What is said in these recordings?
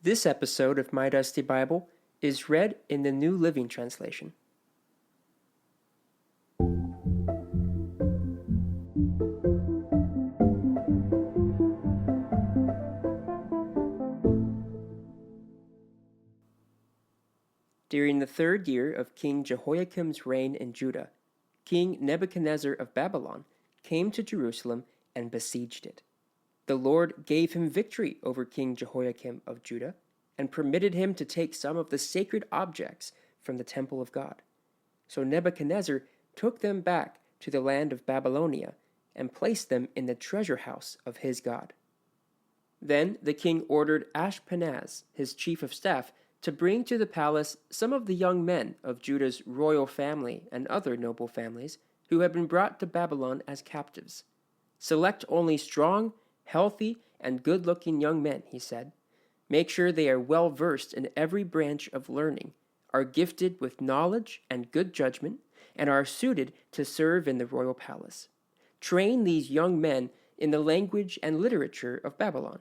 This episode of My Dusty Bible is read in the New Living Translation. During the 3rd year of King Jehoiakim's reign in Judah, King Nebuchadnezzar of Babylon came to Jerusalem and besieged it. The Lord gave him victory over King Jehoiakim of Judah and permitted him to take some of the sacred objects from the temple of God. So Nebuchadnezzar took them back to the land of Babylonia and placed them in the treasure house of his God. Then the king ordered Ashpenaz, his chief of staff, to bring to the palace some of the young men of Judah's royal family and other noble families who had been brought to Babylon as captives. Select only strong, healthy, and good-looking young men, he said. Make sure they are well versed in every branch of learning, are gifted with knowledge and good judgment, and are suited to serve in the royal palace. Train these young men in the language and literature of Babylon.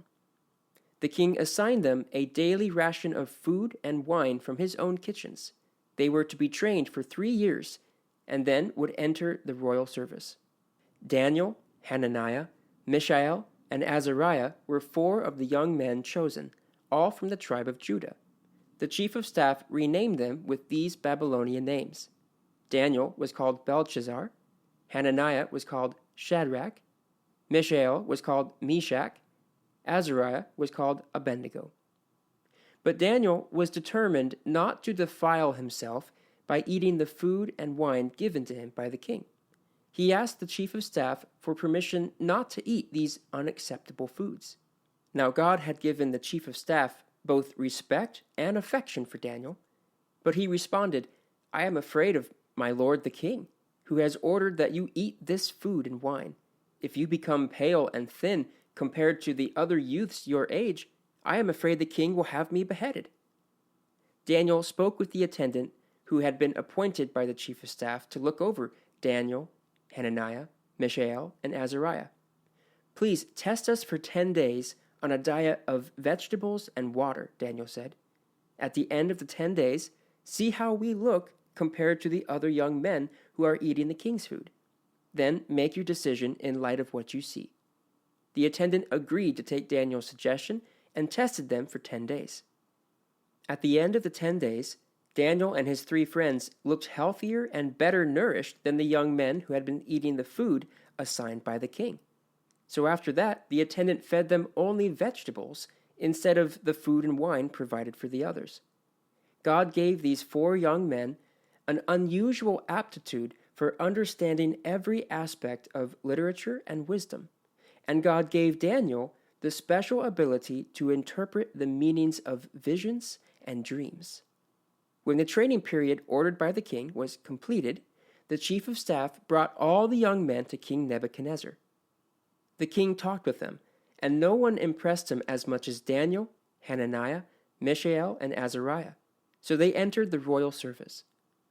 The king assigned them a daily ration of food and wine from his own kitchens. They were to be trained for 3 years, and then would enter the royal service. Daniel, Hananiah, Mishael, and Azariah were 4 of the young men chosen, all from the tribe of Judah. The chief of staff renamed them with these Babylonian names. Daniel was called Belshazzar, Hananiah was called Shadrach, Mishael was called Meshach, Azariah was called Abednego. But Daniel was determined not to defile himself by eating the food and wine given to him by the king. He asked the chief of staff for permission not to eat these unacceptable foods. Now God had given the chief of staff both respect and affection for Daniel, but he responded, "I am afraid of my lord the king, who has ordered that you eat this food and wine. If you become pale and thin compared to the other youths your age, I am afraid the king will have me beheaded." Daniel spoke with the attendant who had been appointed by the chief of staff to look over Daniel, Hananiah, Mishael, and Azariah. "Please test us for 10 days on a diet of vegetables and water," Daniel said. "At the end of the 10 days, see how we look compared to the other young men who are eating the king's food. Then make your decision in light of what you see." The attendant agreed to take Daniel's suggestion and tested them for 10 days. At the end of the 10 days, Daniel and his 3 friends looked healthier and better nourished than the young men who had been eating the food assigned by the king. So after that, the attendant fed them only vegetables instead of the food and wine provided for the others. God gave these 4 young men an unusual aptitude for understanding every aspect of literature and wisdom. And God gave Daniel the special ability to interpret the meanings of visions and dreams. When the training period ordered by the king was completed, the chief of staff brought all the young men to King Nebuchadnezzar. The king talked with them, and no one impressed him as much as Daniel, Hananiah, Mishael, and Azariah. So they entered the royal service.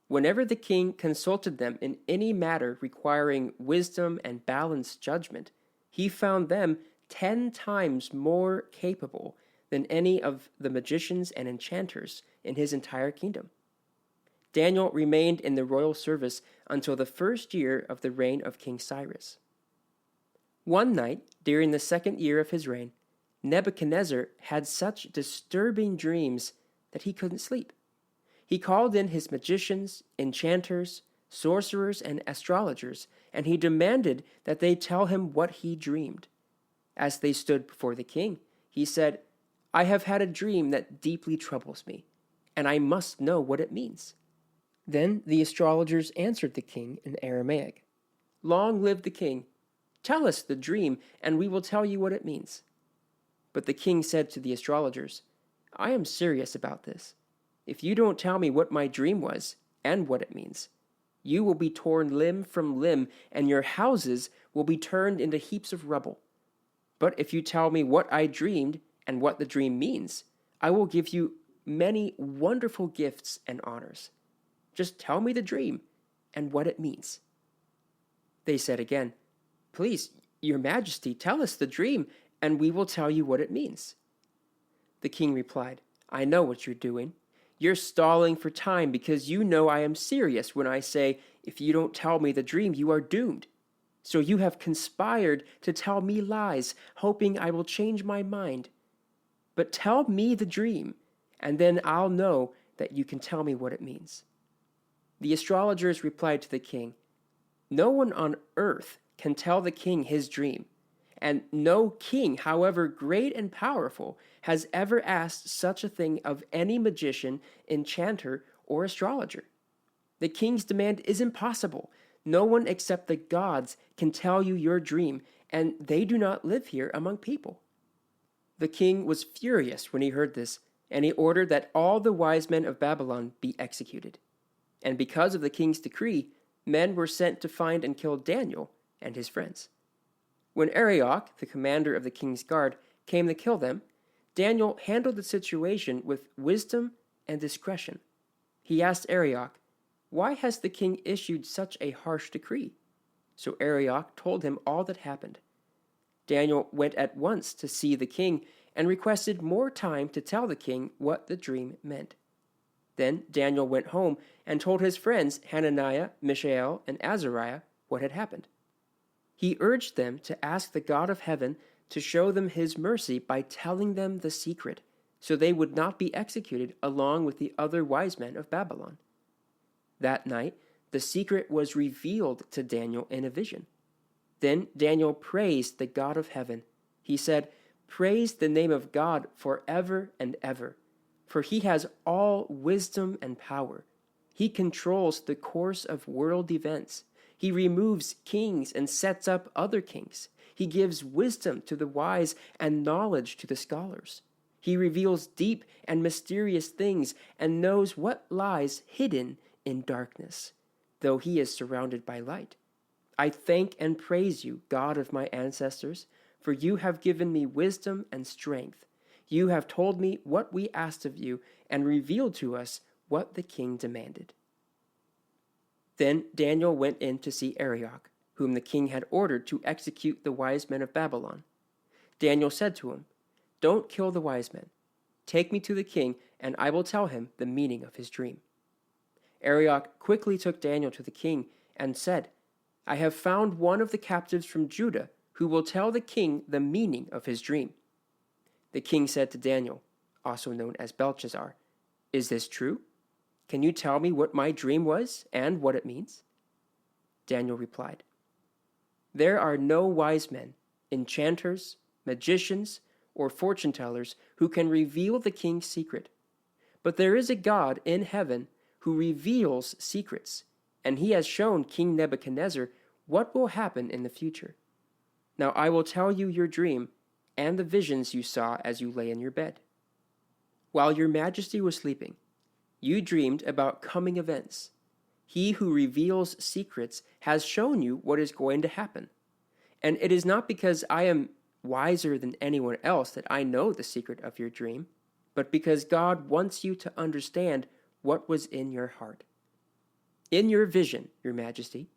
Whenever the king consulted them in any matter requiring wisdom and balanced judgment, he found them 10 times more capable than any of the magicians and enchanters in his entire kingdom. Daniel remained in the royal service until the 1st year of the reign of King Cyrus. One night, during the 2nd year of his reign, Nebuchadnezzar had such disturbing dreams that he couldn't sleep. He called in his magicians, enchanters, sorcerers, and astrologers, and he demanded that they tell him what he dreamed. As they stood before the king, he said, "I have had a dream that deeply troubles me, and I must know what it means." Then the astrologers answered the king in Aramaic, "Long live the king! Tell us the dream, and we will tell you what it means." But the king said to the astrologers, "I am serious about this. If you don't tell me what my dream was and what it means, you will be torn limb from limb, and your houses will be turned into heaps of rubble. But if you tell me what I dreamed and what the dream means, I will give you many wonderful gifts and honors. Just tell me the dream and what it means." They said again, "Please, Your Majesty, tell us the dream, and we will tell you what it means." The king replied, "I know what you're doing. You're stalling for time because you know I am serious when I say, if you don't tell me the dream, you are doomed. So you have conspired to tell me lies, hoping I will change my mind. But tell me the dream, and then I'll know that you can tell me what it means." The astrologers replied to the king, "No one on earth can tell the king his dream, and no king, however great and powerful, has ever asked such a thing of any magician, enchanter, or astrologer. The king's demand is impossible. No one except the gods can tell you your dream, and they do not live here among people." The king was furious when he heard this, and he ordered that all the wise men of Babylon be executed. And because of the king's decree, men were sent to find and kill Daniel and his friends. When Arioch, the commander of the king's guard, came to kill them, Daniel handled the situation with wisdom and discretion. He asked Arioch, "Why has the king issued such a harsh decree?" So Arioch told him all that happened. Daniel went at once to see the king and requested more time to tell the king what the dream meant. Then Daniel went home and told his friends Hananiah, Mishael, and Azariah what had happened. He urged them to ask the God of heaven to show them his mercy by telling them the secret, so they would not be executed along with the other wise men of Babylon. That night, the secret was revealed to Daniel in a vision. Then Daniel praised the God of heaven. He said, "Praise the name of God forever and ever, for he has all wisdom and power. He controls the course of world events. He removes kings and sets up other kings. He gives wisdom to the wise and knowledge to the scholars. He reveals deep and mysterious things and knows what lies hidden in darkness, though he is surrounded by light. I thank and praise you, God of my ancestors, for you have given me wisdom and strength. You have told me what we asked of you and revealed to us what the king demanded." Then Daniel went in to see Arioch, whom the king had ordered to execute the wise men of Babylon. Daniel said to him, "Don't kill the wise men. Take me to the king, and I will tell him the meaning of his dream." Arioch quickly took Daniel to the king and said, "I have found one of the captives from Judah who will tell the king the meaning of his dream." The king said to Daniel, also known as Belshazzar, "Is this true? Can you tell me what my dream was and what it means?" Daniel replied, "There are no wise men, enchanters, magicians, or fortune-tellers who can reveal the king's secret. But there is a God in heaven who reveals secrets, and he has shown King Nebuchadnezzar what will happen in the future. Now I will tell you your dream and the visions you saw as you lay in your bed. While your majesty was sleeping, you dreamed about coming events. He who reveals secrets has shown you what is going to happen. And it is not because I am wiser than anyone else that I know the secret of your dream, but because God wants you to understand what was in your heart. In your vision, your majesty,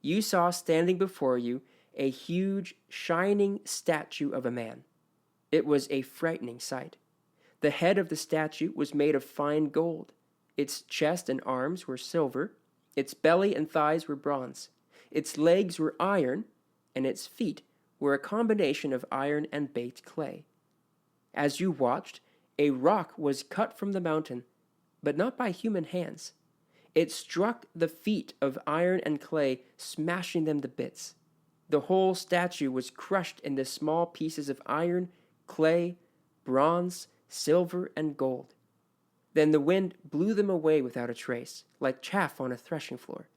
you saw standing before you a huge, shining statue of a man. It was a frightening sight. The head of the statue was made of fine gold. Its chest and arms were silver. Its belly and thighs were bronze. Its legs were iron, and its feet were a combination of iron and baked clay. As you watched, a rock was cut from the mountain, but not by human hands. It struck the feet of iron and clay, smashing them to bits. The whole statue was crushed into small pieces of iron, clay, bronze, silver, and gold. Then the wind blew them away without a trace, like chaff on a threshing floor.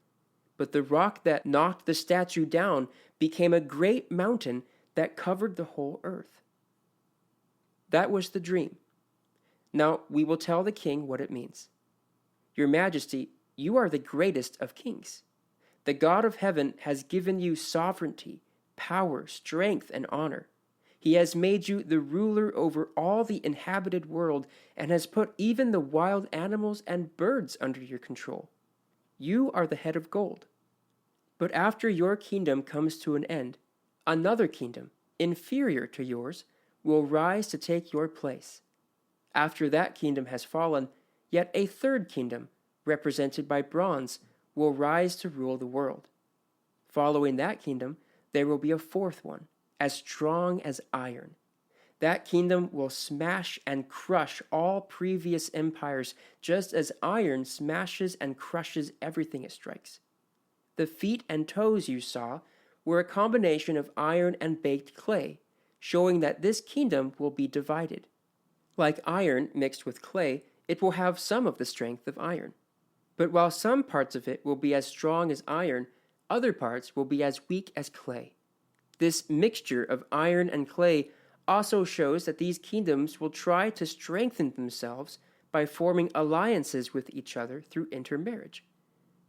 But the rock that knocked the statue down became a great mountain that covered the whole earth. That was the dream. Now we will tell the king what it means. Your Majesty, you are the greatest of kings. The God of heaven has given you sovereignty, power, strength, and honor. He has made you the ruler over all the inhabited world and has put even the wild animals and birds under your control. You are the head of gold. But after your kingdom comes to an end, another kingdom, inferior to yours, will rise to take your place. After that kingdom has fallen, yet a third kingdom, represented by bronze, will rise to rule the world. Following that kingdom, there will be a fourth one, as strong as iron. That kingdom will smash and crush all previous empires, just as iron smashes and crushes everything it strikes. The feet and toes you saw were a combination of iron and baked clay, showing that this kingdom will be divided. Like iron mixed with clay, it will have some of the strength of iron. But while some parts of it will be as strong as iron, other parts will be as weak as clay. This mixture of iron and clay also shows that these kingdoms will try to strengthen themselves by forming alliances with each other through intermarriage.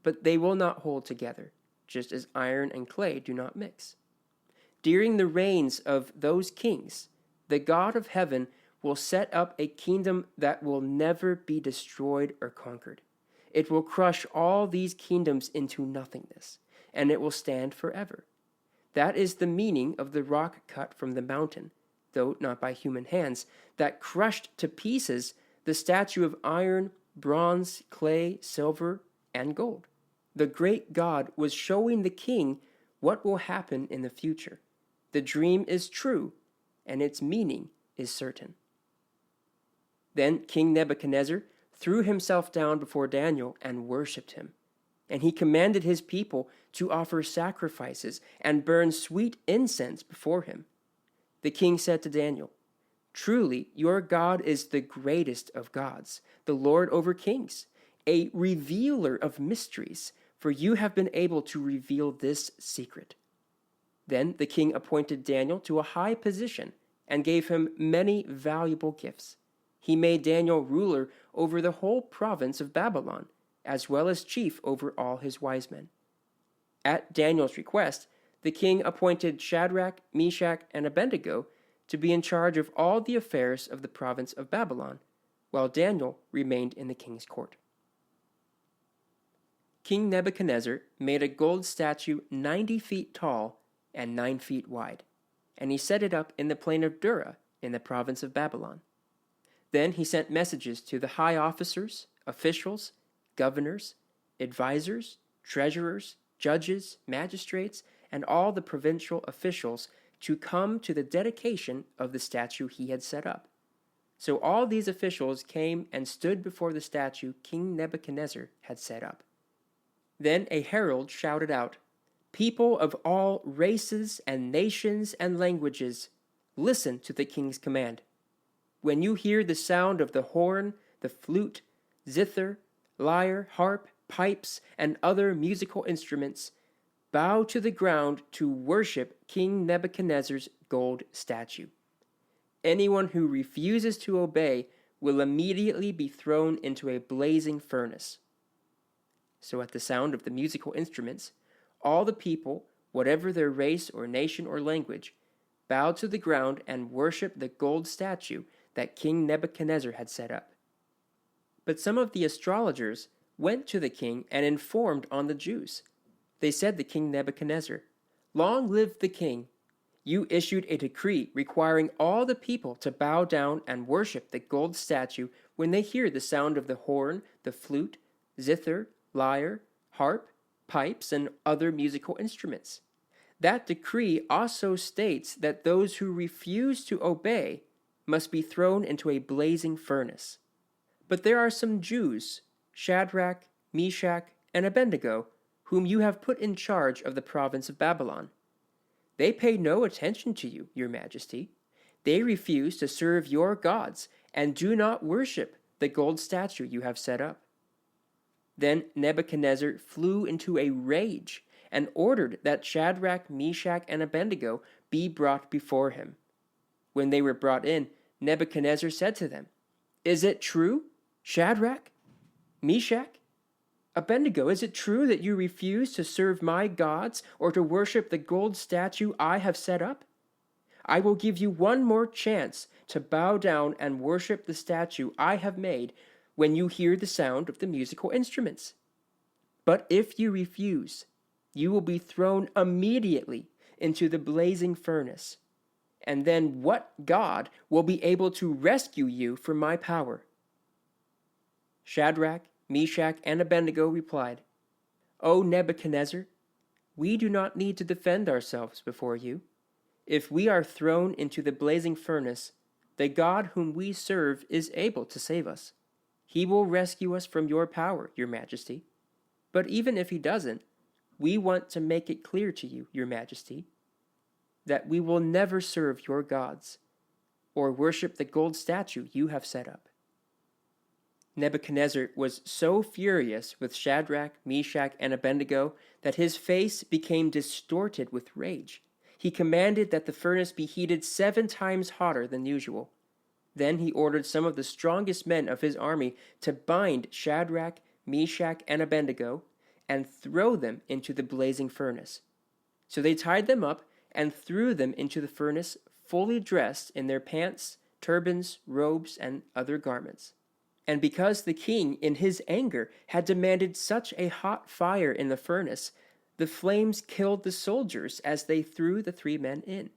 But they will not hold together, just as iron and clay do not mix. During the reigns of those kings, the God of heaven will set up a kingdom that will never be destroyed or conquered. It will crush all these kingdoms into nothingness, and it will stand forever. That is the meaning of the rock cut from the mountain, though not by human hands, that crushed to pieces the statue of iron, bronze, clay, silver, and gold. The great God was showing the king what will happen in the future. The dream is true, and its meaning is certain. Then King Nebuchadnezzar threw himself down before Daniel and worshipped him. And he commanded his people to offer sacrifices and burn sweet incense before him. The king said to Daniel, "Truly, your God is the greatest of gods, the Lord over kings, a revealer of mysteries, for you have been able to reveal this secret." Then the king appointed Daniel to a high position and gave him many valuable gifts. He made Daniel ruler over the whole province of Babylon, as well as chief over all his wise men. At Daniel's request, the king appointed Shadrach, Meshach, and Abednego to be in charge of all the affairs of the province of Babylon, while Daniel remained in the king's court. King Nebuchadnezzar made a gold statue 90 feet tall and 9 feet wide, and he set it up in the plain of Dura in the province of Babylon. Then he sent messages to the high officers, officials, governors, advisors, treasurers, judges, magistrates, and all the provincial officials to come to the dedication of the statue he had set up. So all these officials came and stood before the statue King Nebuchadnezzar had set up. Then a herald shouted out, "People of all races and nations and languages, listen to the king's command. When you hear the sound of the horn, the flute, zither, lyre, harp, pipes, and other musical instruments, bow to the ground to worship King Nebuchadnezzar's gold statue. Anyone who refuses to obey will immediately be thrown into a blazing furnace." So at the sound of the musical instruments, all the people, whatever their race or nation or language, bowed to the ground and worshiped the gold statue that King Nebuchadnezzar had set up. But some of the astrologers went to the king and informed on the Jews. They said to King Nebuchadnezzar, "Long live the king! You issued a decree requiring all the people to bow down and worship the gold statue when they hear the sound of the horn, the flute, zither, lyre, harp, pipes, and other musical instruments. That decree also states that those who refuse to obey must be thrown into a blazing furnace. But there are some Jews, Shadrach, Meshach, and Abednego, whom you have put in charge of the province of Babylon. They pay no attention to you, your majesty. They refuse to serve your gods and do not worship the gold statue you have set up." Then Nebuchadnezzar flew into a rage and ordered that Shadrach, Meshach, and Abednego be brought before him. When they were brought in, Nebuchadnezzar said to them, "Is it true, Shadrach, Meshach, Abednego, is it true that you refuse to serve my gods or to worship the gold statue I have set up? I will give you one more chance to bow down and worship the statue I have made when you hear the sound of the musical instruments. But if you refuse, you will be thrown immediately into the blazing furnace. and then what God will be able to rescue you from my power?" Shadrach, Meshach, and Abednego replied, "O Nebuchadnezzar, we do not need to defend ourselves before you. If we are thrown into the blazing furnace, the God whom we serve is able to save us. He will rescue us from your power, your majesty. But even if he doesn't, we want to make it clear to you, your majesty, that we will never serve your gods or worship the gold statue you have set up." Nebuchadnezzar was so furious with Shadrach, Meshach, and Abednego that his face became distorted with rage. He commanded that the furnace be heated 7 times hotter than usual. Then he ordered some of the strongest men of his army to bind Shadrach, Meshach, and Abednego and throw them into the blazing furnace. So they tied them up and threw them into the furnace, fully dressed in their pants, turbans, robes, and other garments. And because the king, in his anger, had demanded such a hot fire in the furnace, the flames killed the soldiers as they threw the 3 men in.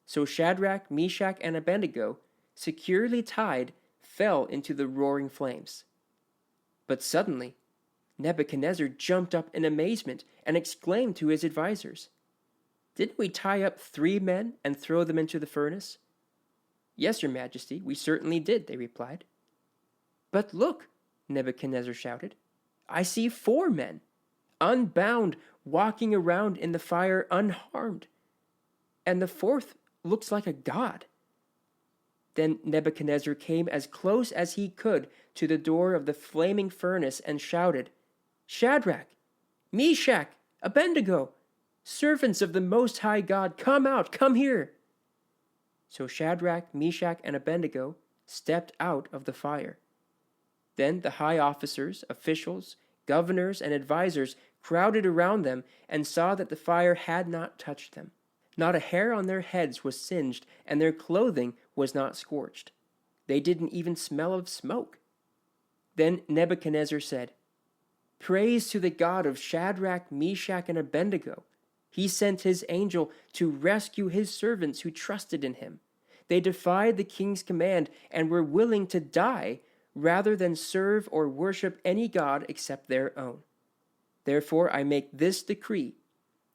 So Shadrach, Meshach, and Abednego, securely tied, fell into the roaring flames. But suddenly, Nebuchadnezzar jumped up in amazement and exclaimed to his advisers, "Didn't we tie up 3 men and throw them into the furnace?" "Yes, your majesty, we certainly did," they replied. "But look," Nebuchadnezzar shouted, "I see 4 men, unbound, walking around in the fire unharmed. And the 4th looks like a god." Then Nebuchadnezzar came as close as he could to the door of the flaming furnace and shouted, "Shadrach, Meshach, Abednego, servants of the Most High God, come out, come here." So Shadrach, Meshach, and Abednego stepped out of the fire. Then the high officers, officials, governors, and advisers crowded around them and saw that the fire had not touched them. Not a hair on their heads was singed, and their clothing was not scorched. They didn't even smell of smoke. Then Nebuchadnezzar said, "Praise to the God of Shadrach, Meshach, and Abednego. He sent his angel to rescue his servants who trusted in him. They defied the king's command and were willing to die rather than serve or worship any god except their own. Therefore I make this decree: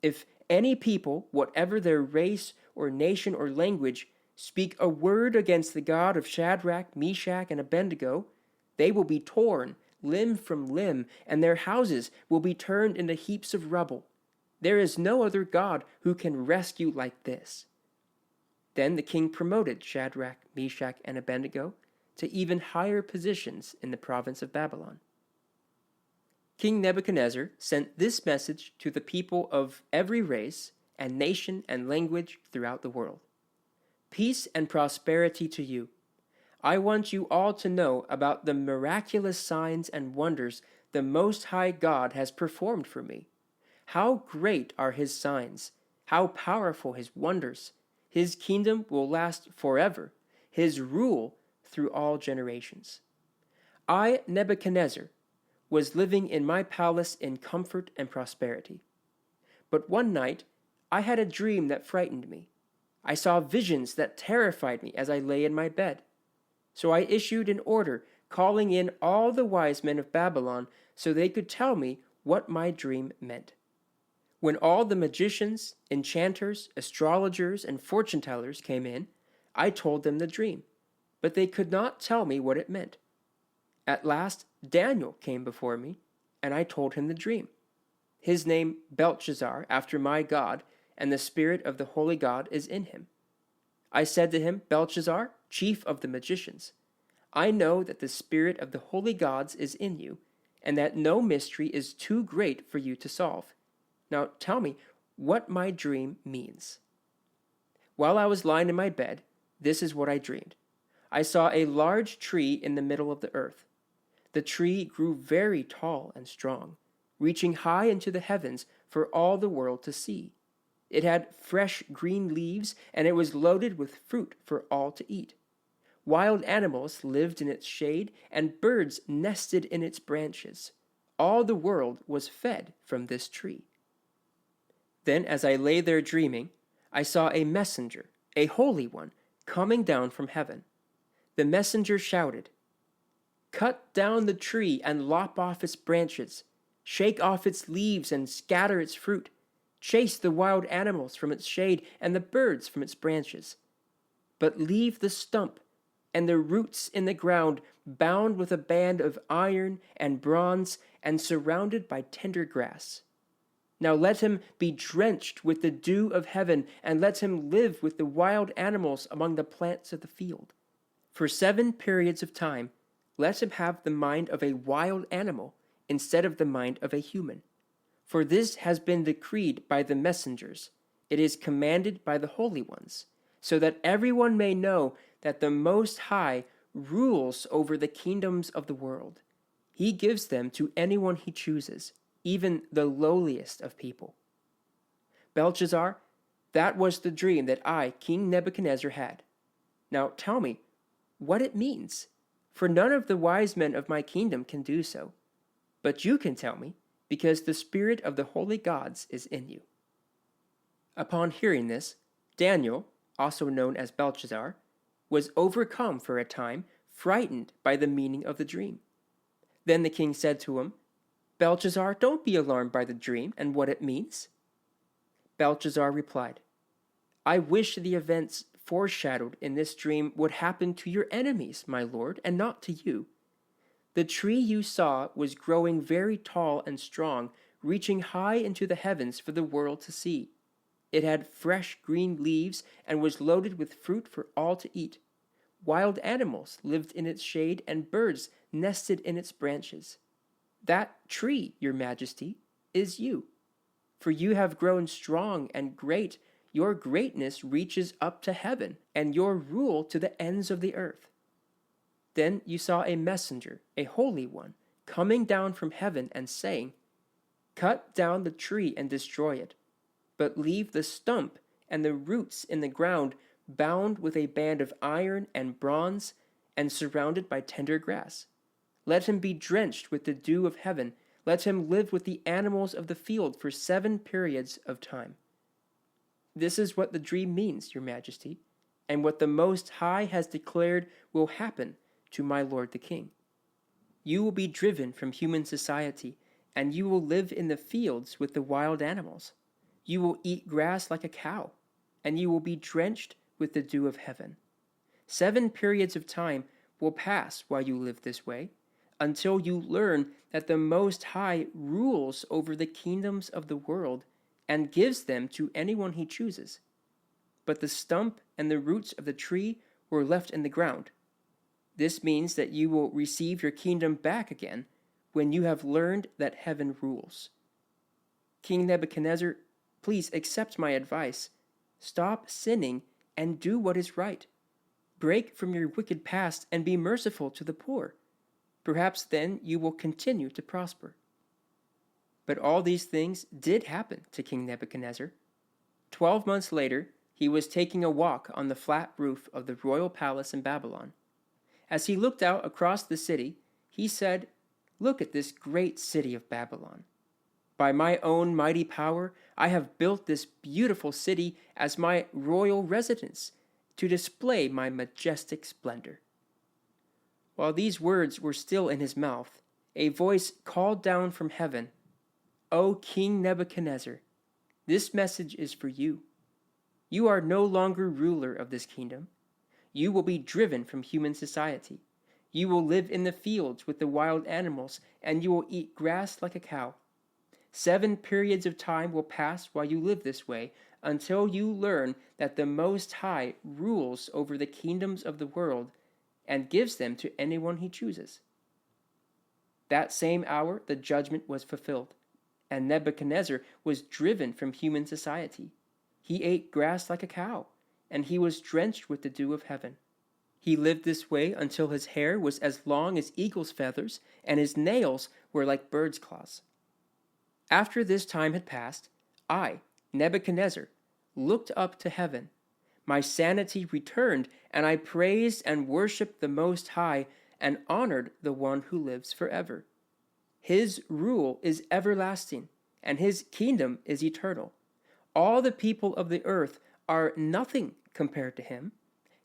if any people, whatever their race or nation or language, speak a word against the God of Shadrach, Meshach, and Abednego, they will be torn limb from limb, and their houses will be turned into heaps of rubble. There is no other God who can rescue like this." Then the king promoted Shadrach, Meshach, and Abednego to even higher positions in the province of Babylon. King Nebuchadnezzar sent this message to the people of every race and nation and language throughout the world. "Peace and prosperity to you. I want you all to know about the miraculous signs and wonders the Most High God has performed for me. How great are his signs, how powerful his wonders. His kingdom will last forever, his rule through all generations. I, Nebuchadnezzar, was living in my palace in comfort and prosperity. But one night I had a dream that frightened me. I saw visions that terrified me as I lay in my bed. So I issued an order calling in all the wise men of Babylon so they could tell me what my dream meant. When all the magicians, enchanters, astrologers, and fortune-tellers came in, I told them the dream, but they could not tell me what it meant. At last, Daniel came before me, and I told him the dream. His name Belshazzar, after my God, and the spirit of the holy God is in him. I said to him, Belshazzar, chief of the magicians, I know that the spirit of the holy gods is in you, and that no mystery is too great for you to solve. Now tell me what my dream means. While I was lying in my bed, this is what I dreamed. I saw a large tree in the middle of the earth. The tree grew very tall and strong, reaching high into the heavens for all the world to see. It had fresh green leaves, and it was loaded with fruit for all to eat. Wild animals lived in its shade, and birds nested in its branches. All the world was fed from this tree. Then, as I lay there dreaming, I saw a messenger a holy one, coming down from heaven. The messenger shouted, "Cut down the tree and lop off its branches. Shake off its leaves and scatter its fruit. Chase the wild animals from its shade and the birds from its branches. But leave the stump and the roots in the ground, bound with a band of iron and bronze and surrounded by tender grass. Now let him be drenched with the dew of heaven, and let him live with the wild animals among the plants of the field. For 7 periods of time, let him have the mind of a wild animal instead of the mind of a human. For this has been decreed by the messengers. It is commanded by the holy ones, so that everyone may know that the Most High rules over the kingdoms of the world. He gives them to anyone he chooses, even the lowliest of people." Belshazzar, that was the dream that I, King Nebuchadnezzar, had. Now tell me what it means, for none of the wise men of my kingdom can do so. But you can tell me, because the spirit of the holy gods is in you. Upon hearing this, Daniel, also known as Belshazzar, was overcome for a time, frightened by the meaning of the dream. Then the king said to him, "Belshazzar, don't be alarmed by the dream and what it means." Belshazzar replied, "I wish the events foreshadowed in this dream would happen to your enemies, my lord, and not to you. The tree you saw was growing very tall and strong, reaching high into the heavens for the world to see. It had fresh green leaves and was loaded with fruit for all to eat. Wild animals lived in its shade and birds nested in its branches. That tree, your majesty, is you. For you have grown strong and great. Your greatness reaches up to heaven, and your rule to the ends of the earth." Then you saw a messenger, a holy one, coming down from heaven and saying, "Cut down the tree and destroy it, but leave the stump and the roots in the ground, bound with a band of iron and bronze and surrounded by tender grass. Let him be drenched with the dew of heaven. Let him live with the animals of the field for 7 periods of time." This is what the dream means, your majesty, and what the Most High has declared will happen to my lord the king. You will be driven from human society, and you will live in the fields with the wild animals. You will eat grass like a cow, and you will be drenched with the dew of heaven. 7 periods of time will pass while you live this way, until you learn that the Most High rules over the kingdoms of the world and gives them to anyone he chooses. But the stump and the roots of the tree were left in the ground. This means that you will receive your kingdom back again when you have learned that heaven rules. King Nebuchadnezzar, please accept my advice. Stop sinning and do what is right. Break from your wicked past and be merciful to the poor. Perhaps then you will continue to prosper. But all these things did happen to King Nebuchadnezzar. 12 months later, he was taking a walk on the flat roof of the royal palace in Babylon. As he looked out across the city, he said, "Look at this great city of Babylon. By my own mighty power, I have built this beautiful city as my royal residence to display my majestic splendor." While these words were still in his mouth, a voice called down from heaven, "O King Nebuchadnezzar, this message is for you. You are no longer ruler of this kingdom. You will be driven from human society. You will live in the fields with the wild animals, and you will eat grass like a cow. 7 periods of time will pass while you live this way, until you learn that the Most High rules over the kingdoms of the world and gives them to anyone he chooses." That same hour the judgment was fulfilled, and Nebuchadnezzar was driven from human society. He ate grass like a cow, and he was drenched with the dew of heaven. He lived this way until his hair was as long as eagle's feathers, and his nails were like bird's claws. After this time had passed, I, Nebuchadnezzar, looked up to heaven. My sanity returned, and I praised and worshipped the Most High and honored the one who lives forever. His rule is everlasting, and his kingdom is eternal. All the people of the earth are nothing compared to him.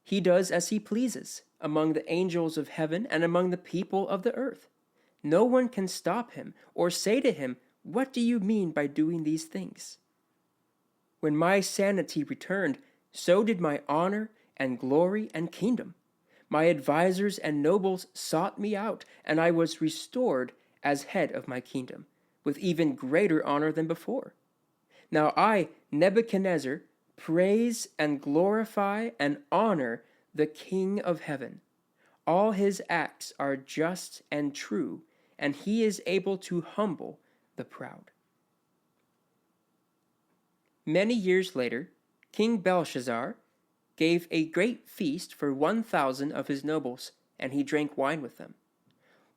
He does as he pleases among the angels of heaven and among the people of the earth. No one can stop him or say to him, 'What do you mean by doing these things?' When my sanity returned, so did my honor and glory and kingdom. My advisors and nobles sought me out, and I was restored as head of my kingdom, with even greater honor than before. Now I, Nebuchadnezzar, praise and glorify and honor the King of heaven. All his acts are just and true, and he is able to humble the proud." Many years later, King Belshazzar gave a great feast for 1,000 of his nobles, and he drank wine with them.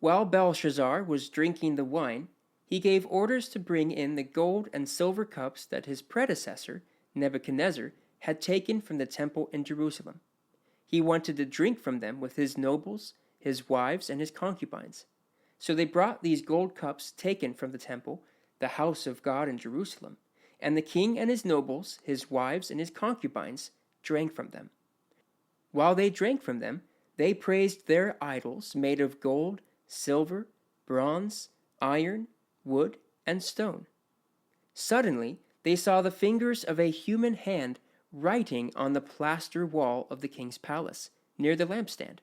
While Belshazzar was drinking the wine, he gave orders to bring in the gold and silver cups that his predecessor, Nebuchadnezzar, had taken from the temple in Jerusalem. He wanted to drink from them with his nobles, his wives, and his concubines. So they brought these gold cups taken from the temple, the house of God in Jerusalem, and the king and his nobles, his wives, and his concubines drank from them. While they drank from them, they praised their idols made of gold, silver, bronze, iron, wood, and stone. Suddenly, they saw the fingers of a human hand writing on the plaster wall of the king's palace, near the lampstand.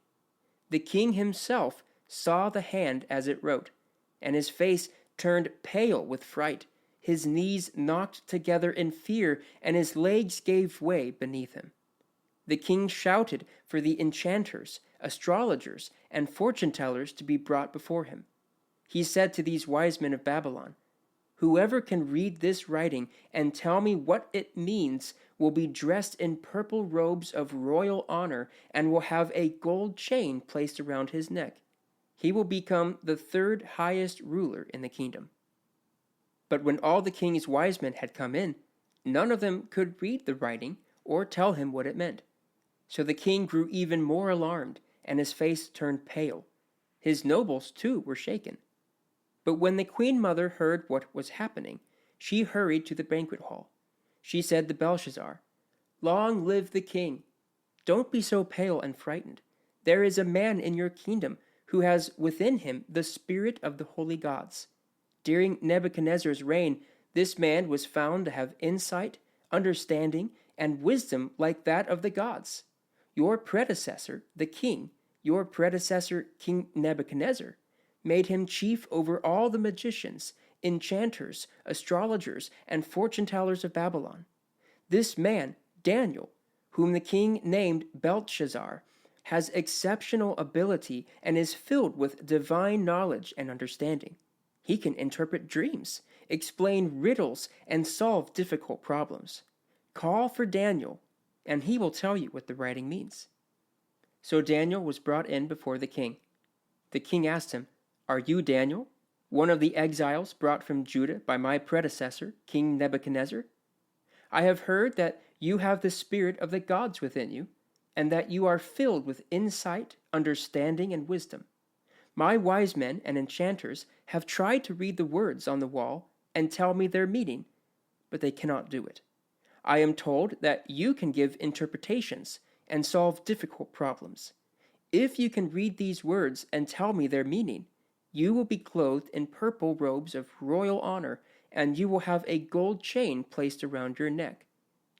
The king himself saw the hand as it wrote, and his face turned pale with fright. His knees knocked together in fear, and his legs gave way beneath him. The king shouted for the enchanters, astrologers, and fortune-tellers to be brought before him. He said to these wise men of Babylon, "Whoever can read this writing and tell me what it means will be dressed in purple robes of royal honor and will have a gold chain placed around his neck. He will become the third highest ruler in the kingdom." But when all the king's wise men had come in, none of them could read the writing or tell him what it meant. So the king grew even more alarmed, and his face turned pale. His nobles, too, were shaken. But when the queen mother heard what was happening, she hurried to the banquet hall. She said to Belshazzar, "Long live the king! Don't be so pale and frightened. There is a man in your kingdom who has within him the spirit of the holy gods. During Nebuchadnezzar's reign, this man was found to have insight, understanding, and wisdom like that of the gods. Your predecessor, the king, your predecessor, King Nebuchadnezzar, made him chief over all the magicians, enchanters, astrologers, and fortune-tellers of Babylon. This man, Daniel, whom the king named Belshazzar, has exceptional ability and is filled with divine knowledge and understanding. He can interpret dreams, explain riddles, and solve difficult problems. Call for Daniel, and he will tell you what the writing means." So Daniel was brought in before the king. The king asked him, "Are you Daniel, one of the exiles brought from Judah by my predecessor, King Nebuchadnezzar? I have heard that you have the spirit of the gods within you, and that you are filled with insight, understanding, and wisdom. My wise men and enchanters have tried to read the words on the wall and tell me their meaning, but they cannot do it. I am told that you can give interpretations and solve difficult problems. If you can read these words and tell me their meaning, you will be clothed in purple robes of royal honor, and you will have a gold chain placed around your neck.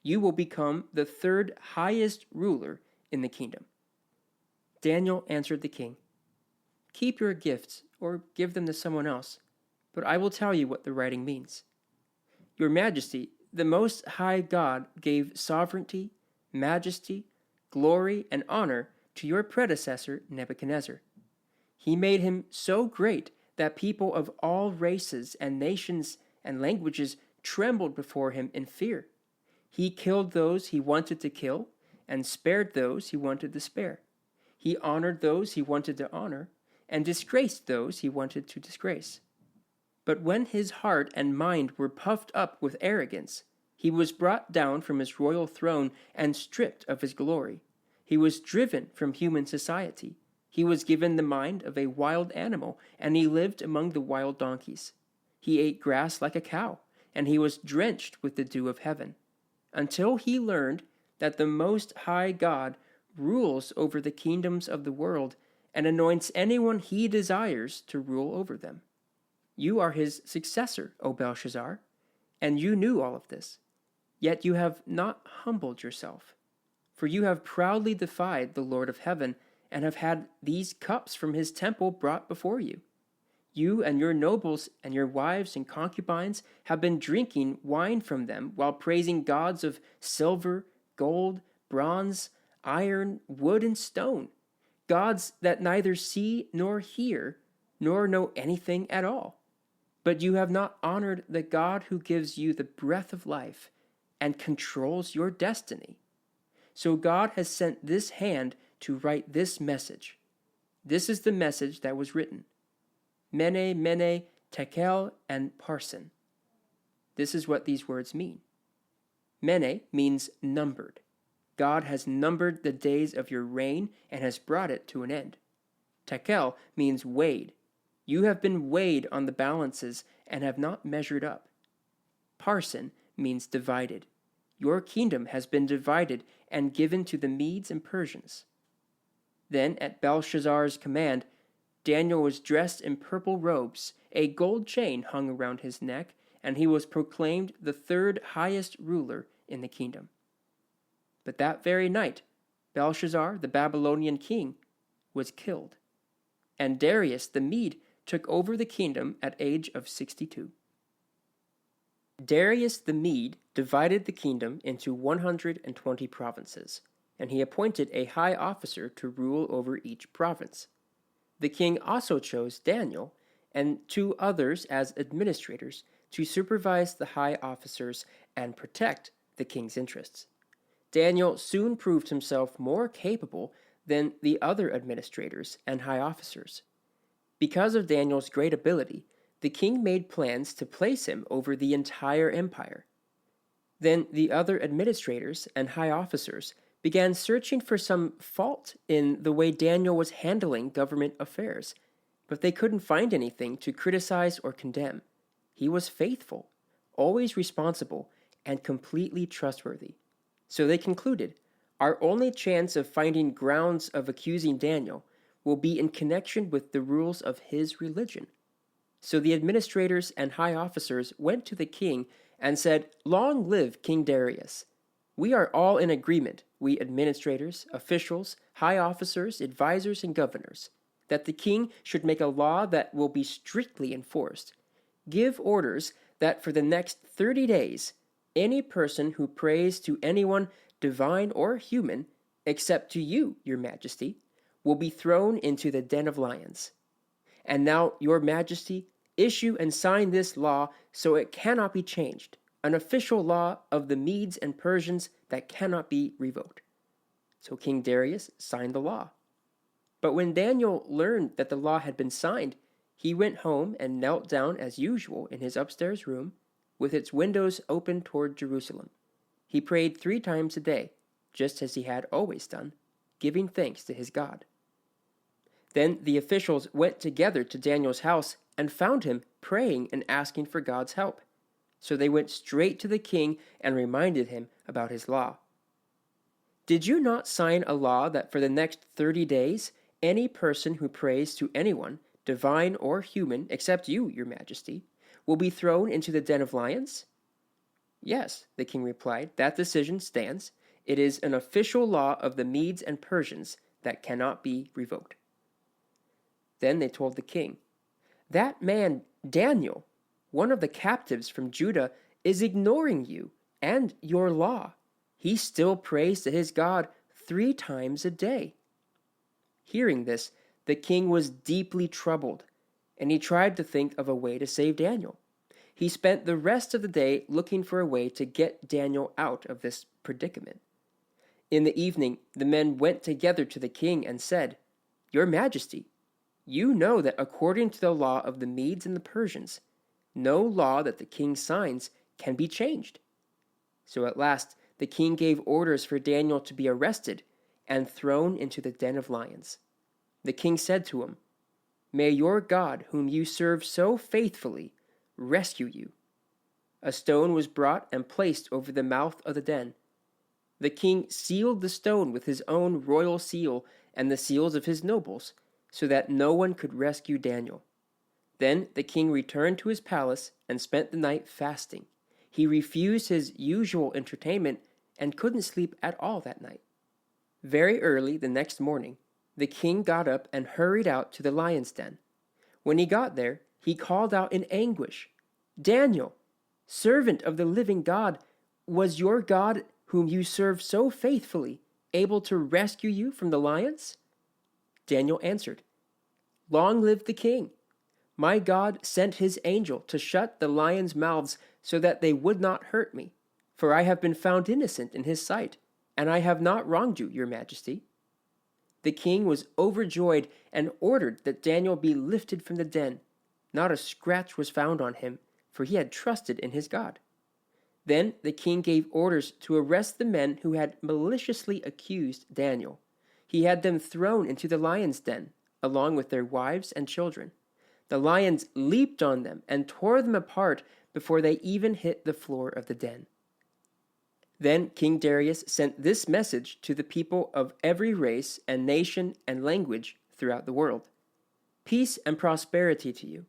You will become the third highest ruler in the kingdom." Daniel answered the king, "Keep your gifts or give them to someone else, but I will tell you what the writing means. Your Majesty, the Most High God gave sovereignty, majesty, glory, and honor to your predecessor Nebuchadnezzar. He made him so great that people of all races and nations and languages trembled before him in fear. He killed those he wanted to kill and spared those he wanted to spare. He honored those he wanted to honor and disgraced those he wanted to disgrace. But when his heart and mind were puffed up with arrogance, he was brought down from his royal throne and stripped of his glory. He was driven from human society. He was given the mind of a wild animal, and he lived among the wild donkeys. He ate grass like a cow, and he was drenched with the dew of heaven, until he learned that the Most High God rules over the kingdoms of the world and anoints anyone he desires to rule over them. You are his successor, O Belshazzar, and you knew all of this. Yet you have not humbled yourself, for you have proudly defied the Lord of heaven and have had these cups from his temple brought before you. You and your nobles and your wives and concubines have been drinking wine from them while praising gods of silver, gold, bronze, iron, wood, and stone, gods that neither see nor hear nor know anything at all. But you have not honored the God who gives you the breath of life and controls your destiny. So God has sent this hand to write this message. This is the message that was written. Mene, mene, tekel, and parsin. This is what these words mean. Mene means numbered. God has numbered the days of your reign and has brought it to an end. Tekel means weighed. You have been weighed on the balances and have not measured up. Parsin means divided. Your kingdom has been divided and given to the Medes and Persians. Then, at Belshazzar's command, Daniel was dressed in purple robes, a gold chain hung around his neck, and he was proclaimed the third highest ruler in the kingdom. But that very night, Belshazzar, the Babylonian king, was killed, and Darius the Mede took over the kingdom at age of 62. Darius the Mede divided the kingdom into 120 provinces, and he appointed a high officer to rule over each province. The king also chose Daniel and 2 others as administrators to supervise the high officers and protect the king's interests. Daniel soon proved himself more capable than the other administrators and high officers. Because of Daniel's great ability, the king made plans to place him over the entire empire. Then the other administrators and high officers began searching for some fault in the way Daniel was handling government affairs, but they couldn't find anything to criticize or condemn. He was faithful, always responsible, and completely trustworthy. So they concluded, our only chance of finding grounds of accusing Daniel will be in connection with the rules of his religion. So the administrators and high officers went to the king and said, Long live King Darius! We are all in agreement, we administrators, officials, high officers, advisors, and governors, that the king should make a law that will be strictly enforced. Give orders that for the next 30 days, any person who prays to anyone, divine or human, except to you, your majesty, will be thrown into the den of lions. And now, your majesty, issue and sign this law so it cannot be changed, an official law of the Medes and Persians that cannot be revoked. So King Darius signed the law. But when Daniel learned that the law had been signed, he went home and knelt down as usual in his upstairs room, with its windows open toward Jerusalem. He prayed 3 times a day, just as he had always done, giving thanks to his God. Then the officials went together to Daniel's house and found him praying and asking for God's help. So they went straight to the king and reminded him about his law. Did you not sign a law that for the next 30 days, any person who prays to anyone, divine or human, except you, your majesty, will be thrown into the den of lions? Yes, the king replied, that decision stands. It is an official law of the Medes and Persians that cannot be revoked. Then they told the king, that man, Daniel, one of the captives from Judah, is ignoring you and your law. He still prays to his God 3 times a day. Hearing this, the king was deeply troubled, and he tried to think of a way to save Daniel. He spent the rest of the day looking for a way to get Daniel out of this predicament. In the evening, the men went together to the king and said, Your Majesty, you know that according to the law of the Medes and the Persians, no law that the king signs can be changed. So at last, the king gave orders for Daniel to be arrested and thrown into the den of lions. The king said to him, May your God, whom you serve so faithfully, rescue you. A stone was brought and placed over the mouth of the den. The king sealed the stone with his own royal seal and the seals of his nobles, so that no one could rescue Daniel. Then the king returned to his palace and spent the night fasting. He refused his usual entertainment and couldn't sleep at all that night. Very early the next morning, the king got up and hurried out to the lion's den. When he got there, he called out in anguish, "Daniel, servant of the living God, was your God, whom you serve so faithfully, able to rescue you from the lions?" Daniel answered, "Long live the king! My God sent his angel to shut the lions' mouths so that they would not hurt me, for I have been found innocent in his sight, and I have not wronged you, your majesty." The king was overjoyed and ordered that Daniel be lifted from the den. Not a scratch was found on him, for he had trusted in his God. Then the king gave orders to arrest the men who had maliciously accused Daniel. He had them thrown into the lion's den, along with their wives and children. The lions leaped on them and tore them apart before they even hit the floor of the den. Then King Darius sent this message to the people of every race and nation and language throughout the world: "Peace and prosperity to you.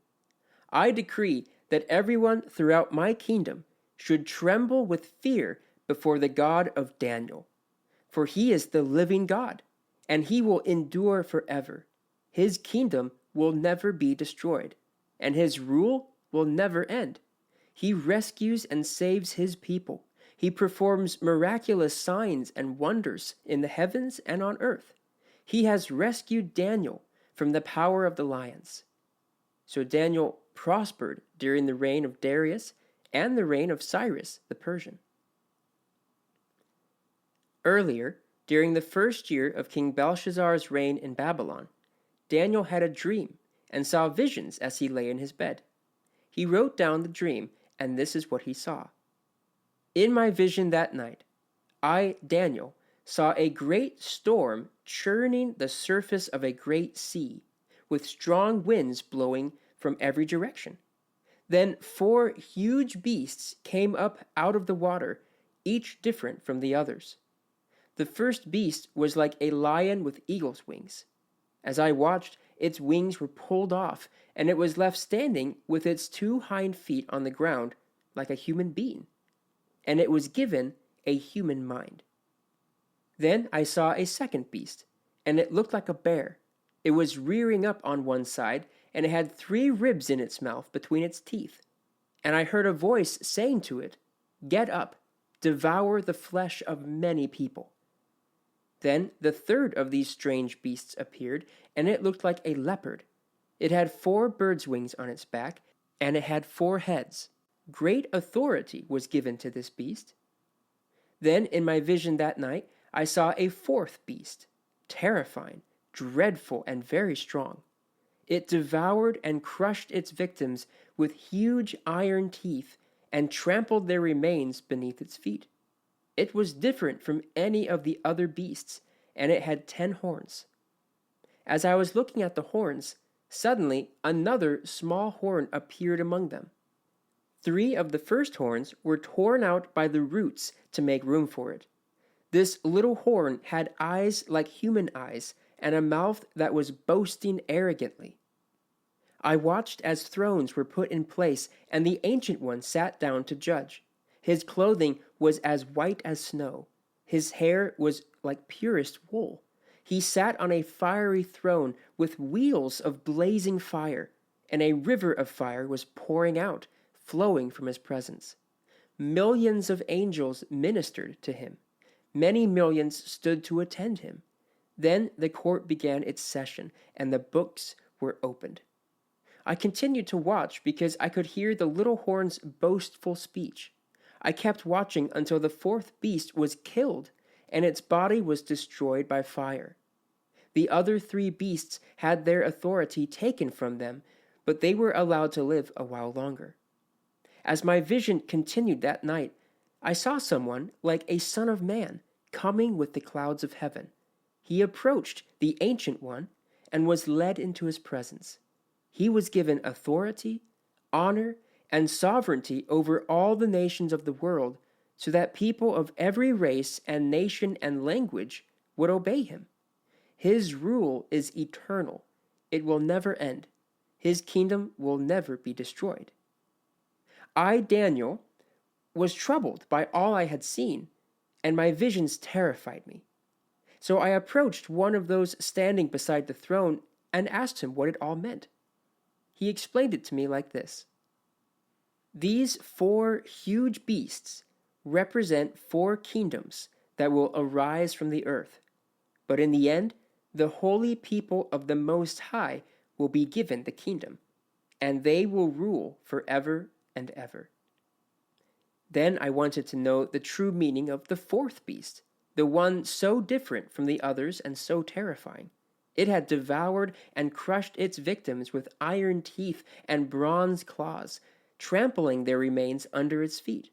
I decree that everyone throughout my kingdom should tremble with fear before the God of Daniel. For he is the living God, and he will endure forever. His kingdom will never be destroyed, and his rule will never end. He rescues and saves his people. He performs miraculous signs and wonders in the heavens and on earth. He has rescued Daniel from the power of the lions." So Daniel prospered during the reign of Darius and the reign of Cyrus the Persian. Earlier, during the first year of King Belshazzar's reign in Babylon, Daniel had a dream and saw visions as he lay in his bed. He wrote down the dream, and this is what he saw. "In my vision that night, I, Daniel, saw a great storm churning the surface of a great sea, with strong winds blowing from every direction. Then 4 huge beasts came up out of the water, each different from the others. The first beast was like a lion with eagle's wings. As I watched, its wings were pulled off, and it was left standing with its 2 hind feet on the ground like a human being, and it was given a human mind. Then I saw a second beast, and it looked like a bear. It was rearing up on one side, and it had 3 ribs in its mouth between its teeth. And I heard a voice saying to it, 'Get up, devour the flesh of many people.' Then the third of these strange beasts appeared, and it looked like a leopard. It had 4 birds' wings on its back, and it had 4 heads. Great authority was given to this beast. Then in my vision that night, I saw a 4th beast, terrifying, dreadful, and very strong. It devoured and crushed its victims with huge iron teeth and trampled their remains beneath its feet. It was different from any of the other beasts, and it had 10 horns. As I was looking at the horns, suddenly another small horn appeared among them. 3 of the first horns were torn out by the roots to make room for it. This little horn had eyes like human eyes and a mouth that was boasting arrogantly. I watched as thrones were put in place, and the Ancient One sat down to judge. His clothing was as white as snow. His hair was like purest wool. He sat on a fiery throne with wheels of blazing fire, and a river of fire was pouring out, flowing from his presence. Millions of angels ministered to him. Many millions stood to attend him. Then the court began its session, and the books were opened. I continued to watch because I could hear the little horn's boastful speech. I kept watching until the 4th beast was killed, and its body was destroyed by fire. The other 3 beasts had their authority taken from them, but they were allowed to live a while longer. As my vision continued that night, I saw someone like a son of man coming with the clouds of heaven. He approached the Ancient One and was led into his presence. He was given authority, honor, and sovereignty over all the nations of the world so that people of every race and nation and language would obey him. His rule is eternal. It will never end. His kingdom will never be destroyed. I, Daniel, was troubled by all I had seen, and my visions terrified me. So I approached one of those standing beside the throne and asked him what it all meant. He explained it to me like this. These 4 huge beasts represent 4 kingdoms that will arise from the earth. But in the end, the holy people of the Most High will be given the kingdom, and they will rule forever and ever. Then I wanted to know the true meaning of the 4th beast, the one so different from the others and so terrifying. It had devoured and crushed its victims with iron teeth and bronze claws, trampling their remains under its feet.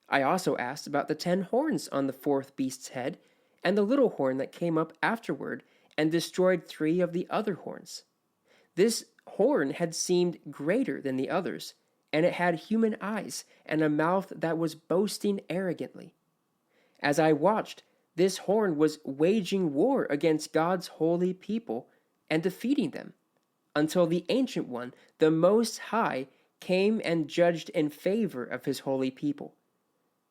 I also asked about the 10 horns on the 4th beast's head and the little horn that came up afterward and destroyed 3 of the other horns. This horn had seemed greater than the others, and it had human eyes and a mouth that was boasting arrogantly. As I watched, this horn was waging war against God's holy people and defeating them, until the Ancient One, the Most High, came and judged in favor of his holy people.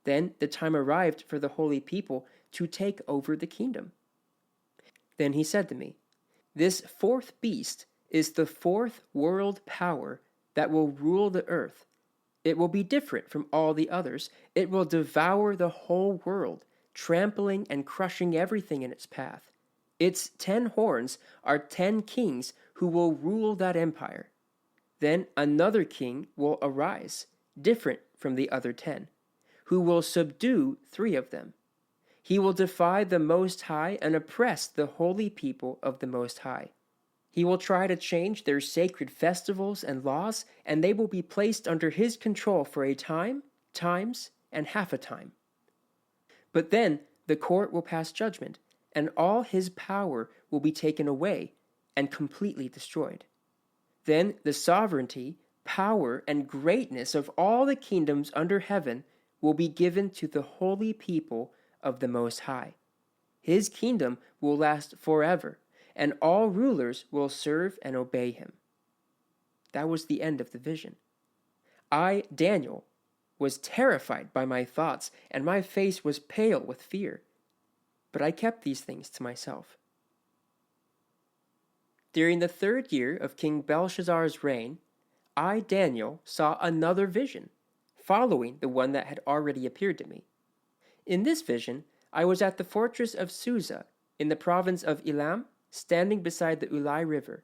Then the time arrived for the holy people to take over the kingdom. Then he said to me, "This 4th beast is the 4th world power that will rule the earth. It will be different from all the others. It will devour the whole world, trampling and crushing everything in its path. Its 10 horns are 10 kings who will rule that empire. Then another king will arise, different from the other 10, who will subdue 3 of them. He will defy the Most High and oppress the holy people of the Most High. He will try to change their sacred festivals and laws, and they will be placed under his control for a time, times, and half a time. But then the court will pass judgment, and all his power will be taken away and completely destroyed. Then the sovereignty, power, and greatness of all the kingdoms under heaven will be given to the holy people of the Most High. His kingdom will last forever, and all rulers will serve and obey him." That was the end of the vision. I, Daniel, was terrified by my thoughts, and my face was pale with fear. But I kept these things to myself. During the 3rd year of King Belshazzar's reign, I, Daniel, saw another vision, following the one that had already appeared to me. In this vision, I was at the fortress of Susa, in the province of Elam, standing beside the Ulai River.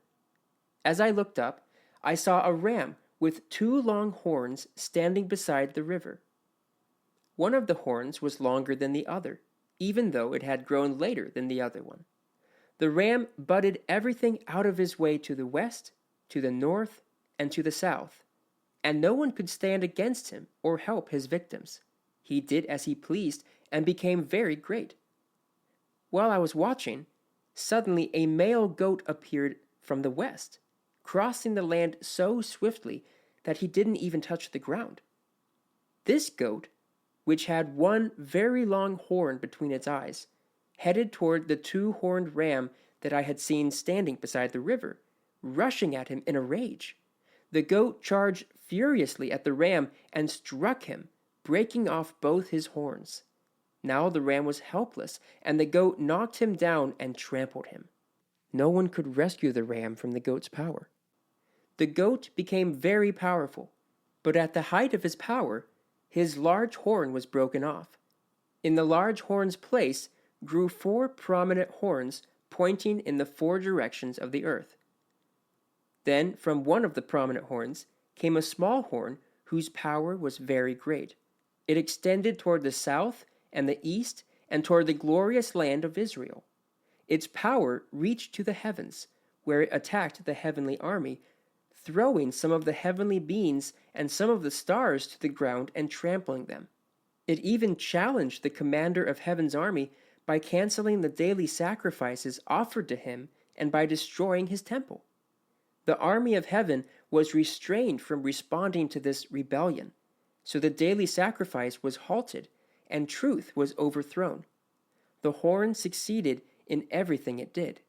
As I looked up, I saw a ram with 2 long horns standing beside the river. One of the horns was longer than the other, even though it had grown later than the other one. The ram butted everything out of his way to the west, to the north, and to the south, and no one could stand against him or help his victims. He did as he pleased and became very great. While I was watching, suddenly a male goat appeared from the west, crossing the land so swiftly that he didn't even touch the ground. This goat, which had one very long horn between its eyes, headed toward the 2-horned ram that I had seen standing beside the river, rushing at him in a rage. The goat charged furiously at the ram and struck him, breaking off both his horns. Now the ram was helpless, and the goat knocked him down and trampled him. No one could rescue the ram from the goat's power. The goat became very powerful, but at the height of his power, his large horn was broken off. In the large horn's place grew 4 prominent horns pointing in the 4 directions of the earth. Then from one of the prominent horns came a small horn whose power was very great. It extended toward the south and the east, and toward the glorious land of Israel. Its power reached to the heavens, where it attacked the heavenly army, throwing some of the heavenly beings and some of the stars to the ground and trampling them. It even challenged the commander of heaven's army by canceling the daily sacrifices offered to him and by destroying his temple. The army of heaven was restrained from responding to this rebellion, so the daily sacrifice was halted, and truth was overthrown. The horn succeeded in everything it did.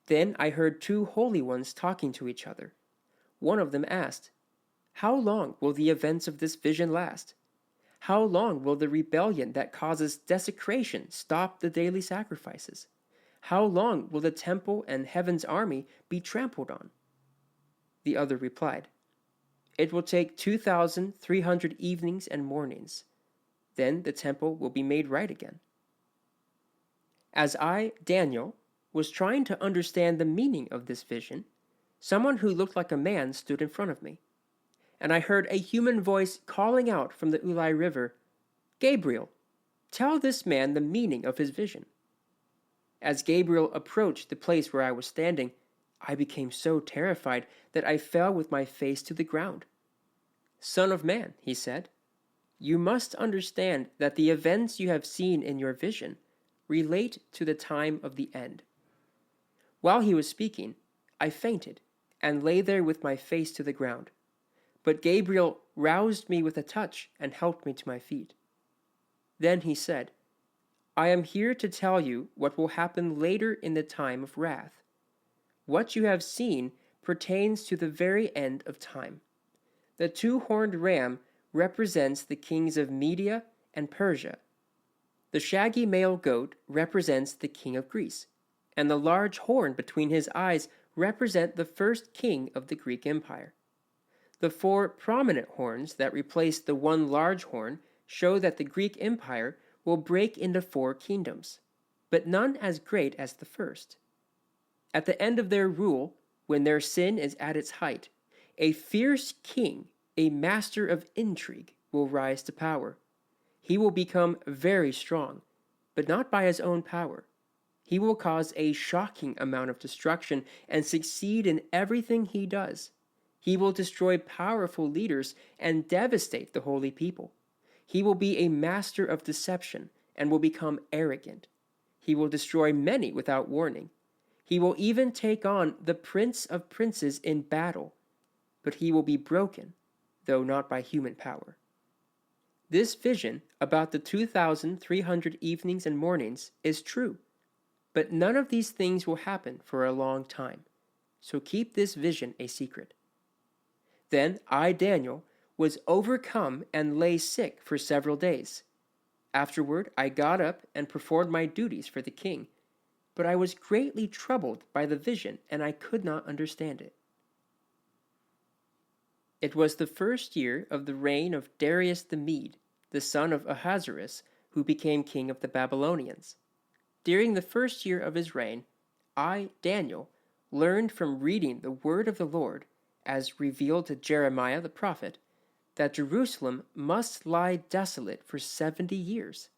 Then I heard two holy ones talking to each other. One of them asked, "How long will the events of this vision last? How long will the rebellion that causes desecration stop the daily sacrifices? How long will the temple and heaven's army be trampled on?" The other replied, "It will take 2,300 evenings and mornings. Then the temple will be made right again." As I, Daniel, was trying to understand the meaning of this vision, someone who looked like a man stood in front of me, and I heard a human voice calling out from the Ulai River, "Gabriel, tell this man the meaning of his vision." As Gabriel approached the place where I was standing, I became so terrified that I fell with my face to the ground. "Son of man," he said, "you must understand that the events you have seen in your vision relate to the time of the end." While he was speaking, I fainted and lay there with my face to the ground. But Gabriel roused me with a touch and helped me to my feet. Then he said, "I am here to tell you what will happen later in the time of wrath. What you have seen pertains to the very end of time. The two-horned ram represents the kings of Media and Persia. The shaggy male goat represents the king of Greece, and the large horn between his eyes represent the first king of the Greek Empire. The four prominent horns that replace the one large horn show that the Greek Empire will break into four kingdoms, but none as great as the first. At the end of their rule, when their sin is at its height, a fierce king, a master of intrigue, will rise to power. He will become very strong, but not by his own power. He will cause a shocking amount of destruction and succeed in everything he does. He will destroy powerful leaders and devastate the holy people. He will be a master of deception and will become arrogant. He will destroy many without warning. He will even take on the prince of princes in battle, but he will be broken, though not by human power." This vision about the 2,300 evenings and mornings is true, but none of these things will happen for a long time, so keep this vision a secret. Then I, Daniel, was overcome and lay sick for several days. Afterward, I got up and performed my duties for the king, but I was greatly troubled by the vision and I could not understand it. It was the first year of the reign of Darius the Mede, the son of Ahasuerus, who became king of the Babylonians. During the first year of his reign, I, Daniel, learned from reading the word of the Lord, as revealed to Jeremiah the prophet, that Jerusalem must lie desolate for 70 years.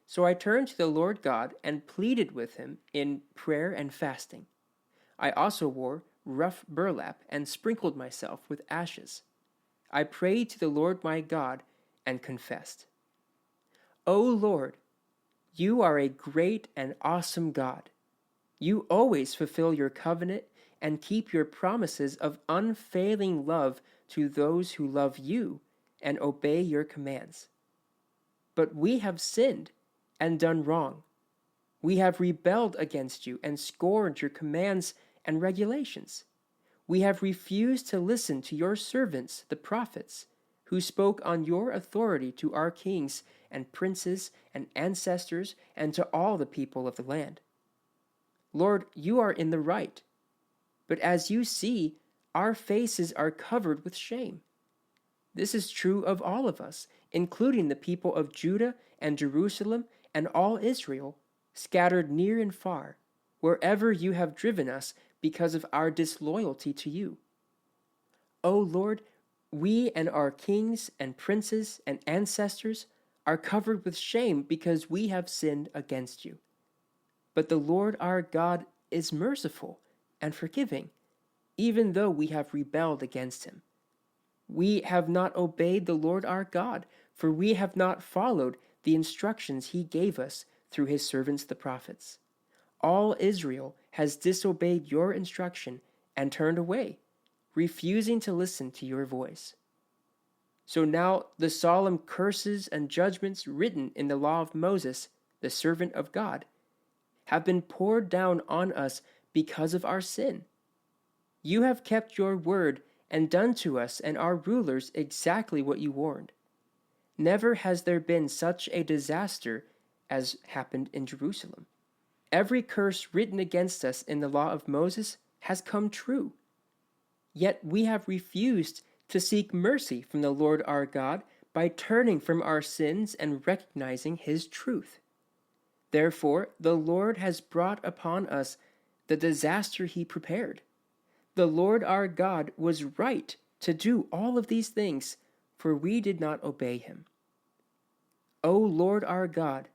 So I turned to the Lord God and pleaded with him in prayer and fasting. I also wore rough burlap and sprinkled myself with ashes. I prayed to the Lord my God and confessed, "O Lord, you are a great and awesome God. You always fulfill your covenant and keep your promises of unfailing love to those who love you and obey your commands. But we have sinned and done wrong. We have rebelled against you and scorned your commands and regulations. We have refused to listen to your servants, the prophets, who spoke on your authority to our kings and princes and ancestors and to all the people of the land. Lord, you are in the right, but as you see, our faces are covered with shame. This is true of all of us, including the people of Judah and Jerusalem and all Israel, scattered near and far, wherever you have driven us because of our disloyalty to you. O Lord, we and our kings and princes and ancestors are covered with shame because we have sinned against you. But the Lord our God is merciful and forgiving, even though we have rebelled against him. We have not obeyed the Lord our God, for we have not followed the instructions he gave us through his servants the prophets. All Israel has disobeyed your instruction and turned away, refusing to listen to your voice. So now the solemn curses and judgments written in the law of Moses, the servant of God, have been poured down on us because of our sin. You have kept your word and done to us and our rulers exactly what you warned. Never has there been such a disaster as happened in Jerusalem. Every curse written against us in the law of Moses has come true. Yet we have refused to seek mercy from the Lord our God by turning from our sins and recognizing his truth. Therefore, the Lord has brought upon us the disaster he prepared. The Lord our God was right to do all of these things, for we did not obey him. O Lord our God,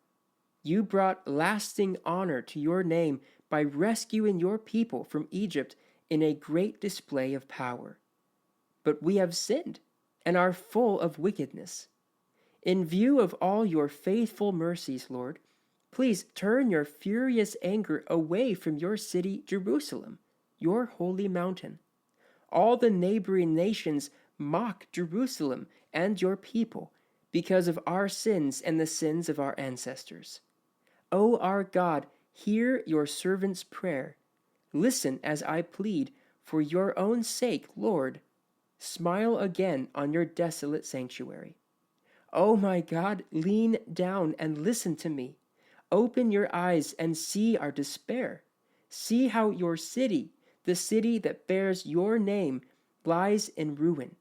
you brought lasting honor to your name by rescuing your people from Egypt in a great display of power. But we have sinned and are full of wickedness. In view of all your faithful mercies, Lord, please turn your furious anger away from your city, Jerusalem, your holy mountain. All the neighboring nations mock Jerusalem and your people because of our sins and the sins of our ancestors. O our God, hear your servant's prayer. Listen as I plead, for your own sake, Lord. Smile again on your desolate sanctuary. O my God, lean down and listen to me. Open your eyes and see our despair. See how your city, the city that bears your name, lies in ruin.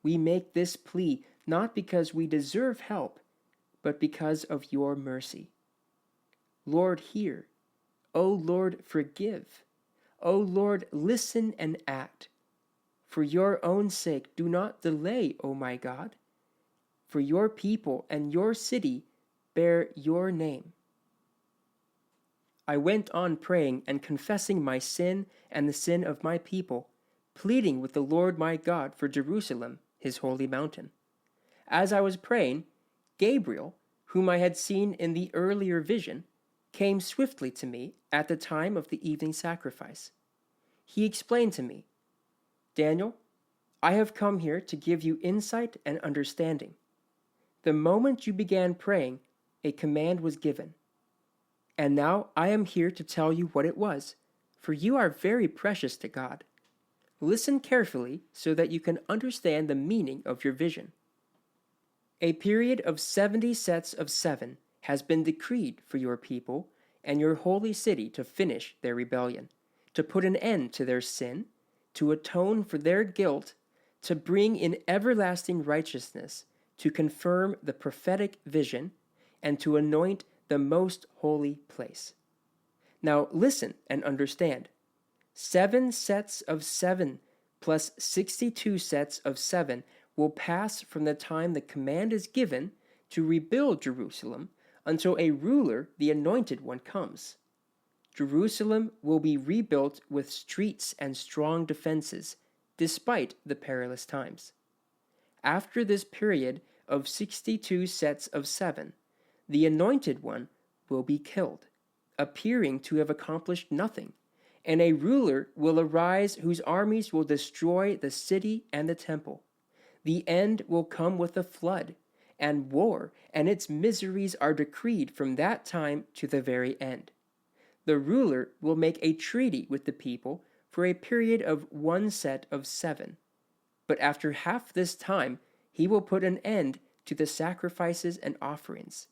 We make this plea not because we deserve help, but because of your mercy. Lord, hear. O Lord, forgive. O Lord, listen and act. For your own sake, do not delay, O my God. For your people and your city bear your name. I went on praying and confessing my sin and the sin of my people, pleading with the Lord my God for Jerusalem, his holy mountain. As I was praying, Gabriel, whom I had seen in the earlier vision, came swiftly to me at the time of the evening sacrifice. He explained to me, Daniel, I have come here to give you insight and understanding. The moment you began praying, a command was given. And now I am here to tell you what it was, for you are very precious to God. Listen carefully so that you can understand the meaning of your vision. A period of 70 sets of 7 has been decreed for your people and your holy city to finish their rebellion, to put an end to their sin, to atone for their guilt, to bring in everlasting righteousness, to confirm the prophetic vision, and to anoint the most holy place. Now listen and understand. 7 sets of 7 plus 62 sets of 7 will pass from the time the command is given to rebuild Jerusalem until a ruler, the anointed one, comes. Jerusalem will be rebuilt with streets and strong defenses, despite the perilous times. After this period of 62 sets of 7, the anointed one will be killed, appearing to have accomplished nothing, and a ruler will arise whose armies will destroy the city and the temple. The end will come with a flood, and war and its miseries are decreed from that time to the very end. The ruler will make a treaty with the people for a period of 1 set of 7, but after half this time he will put an end to the sacrifices and offerings.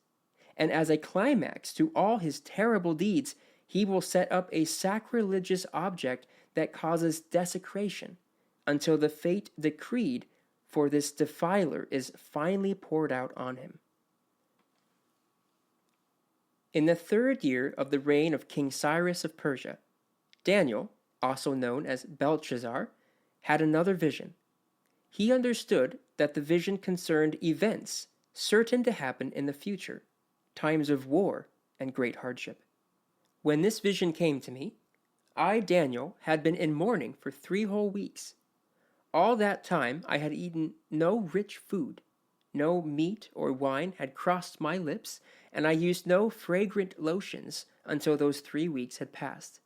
And as a climax to all his terrible deeds, he will set up a sacrilegious object that causes desecration until the fate decreed for this defiler is finally poured out on him. In the 3rd year of the reign of King Cyrus of Persia, Daniel, also known as Belshazzar, had another vision. He understood that the vision concerned events certain to happen in the future, times of war and great hardship. When this vision came to me, I, Daniel, had been in mourning for 3 whole weeks. All that time I had eaten no rich food, no meat or wine had crossed my lips, and I used no fragrant lotions until those 3 weeks had passed.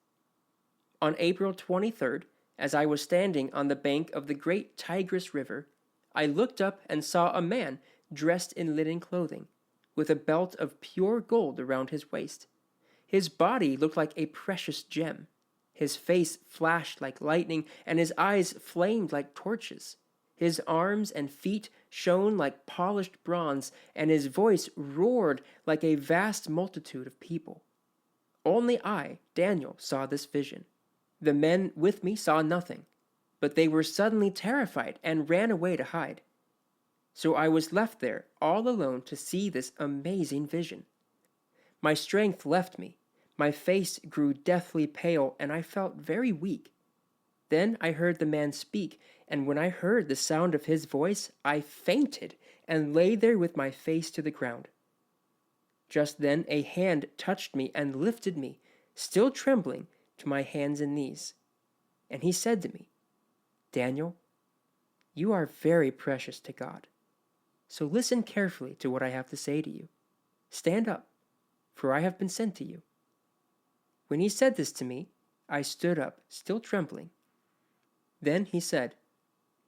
On April 23rd, as I was standing on the bank of the great Tigris River, I looked up and saw a man dressed in linen clothing, with a belt of pure gold around his waist. His body looked like a precious gem. His face flashed like lightning, and his eyes flamed like torches. His arms and feet shone like polished bronze, and his voice roared like a vast multitude of people. Only I, Daniel, saw this vision. The men with me saw nothing, but they were suddenly terrified and ran away to hide. So I was left there all alone to see this amazing vision. My strength left me. My face grew deathly pale, and I felt very weak. Then I heard the man speak, and when I heard the sound of his voice, I fainted and lay there with my face to the ground. Just then a hand touched me and lifted me, still trembling, to my hands and knees. And he said to me, "Daniel, you are very precious to God. So listen carefully to what I have to say to you. Stand up, for I have been sent to you." When he said this to me, I stood up, still trembling. Then he said,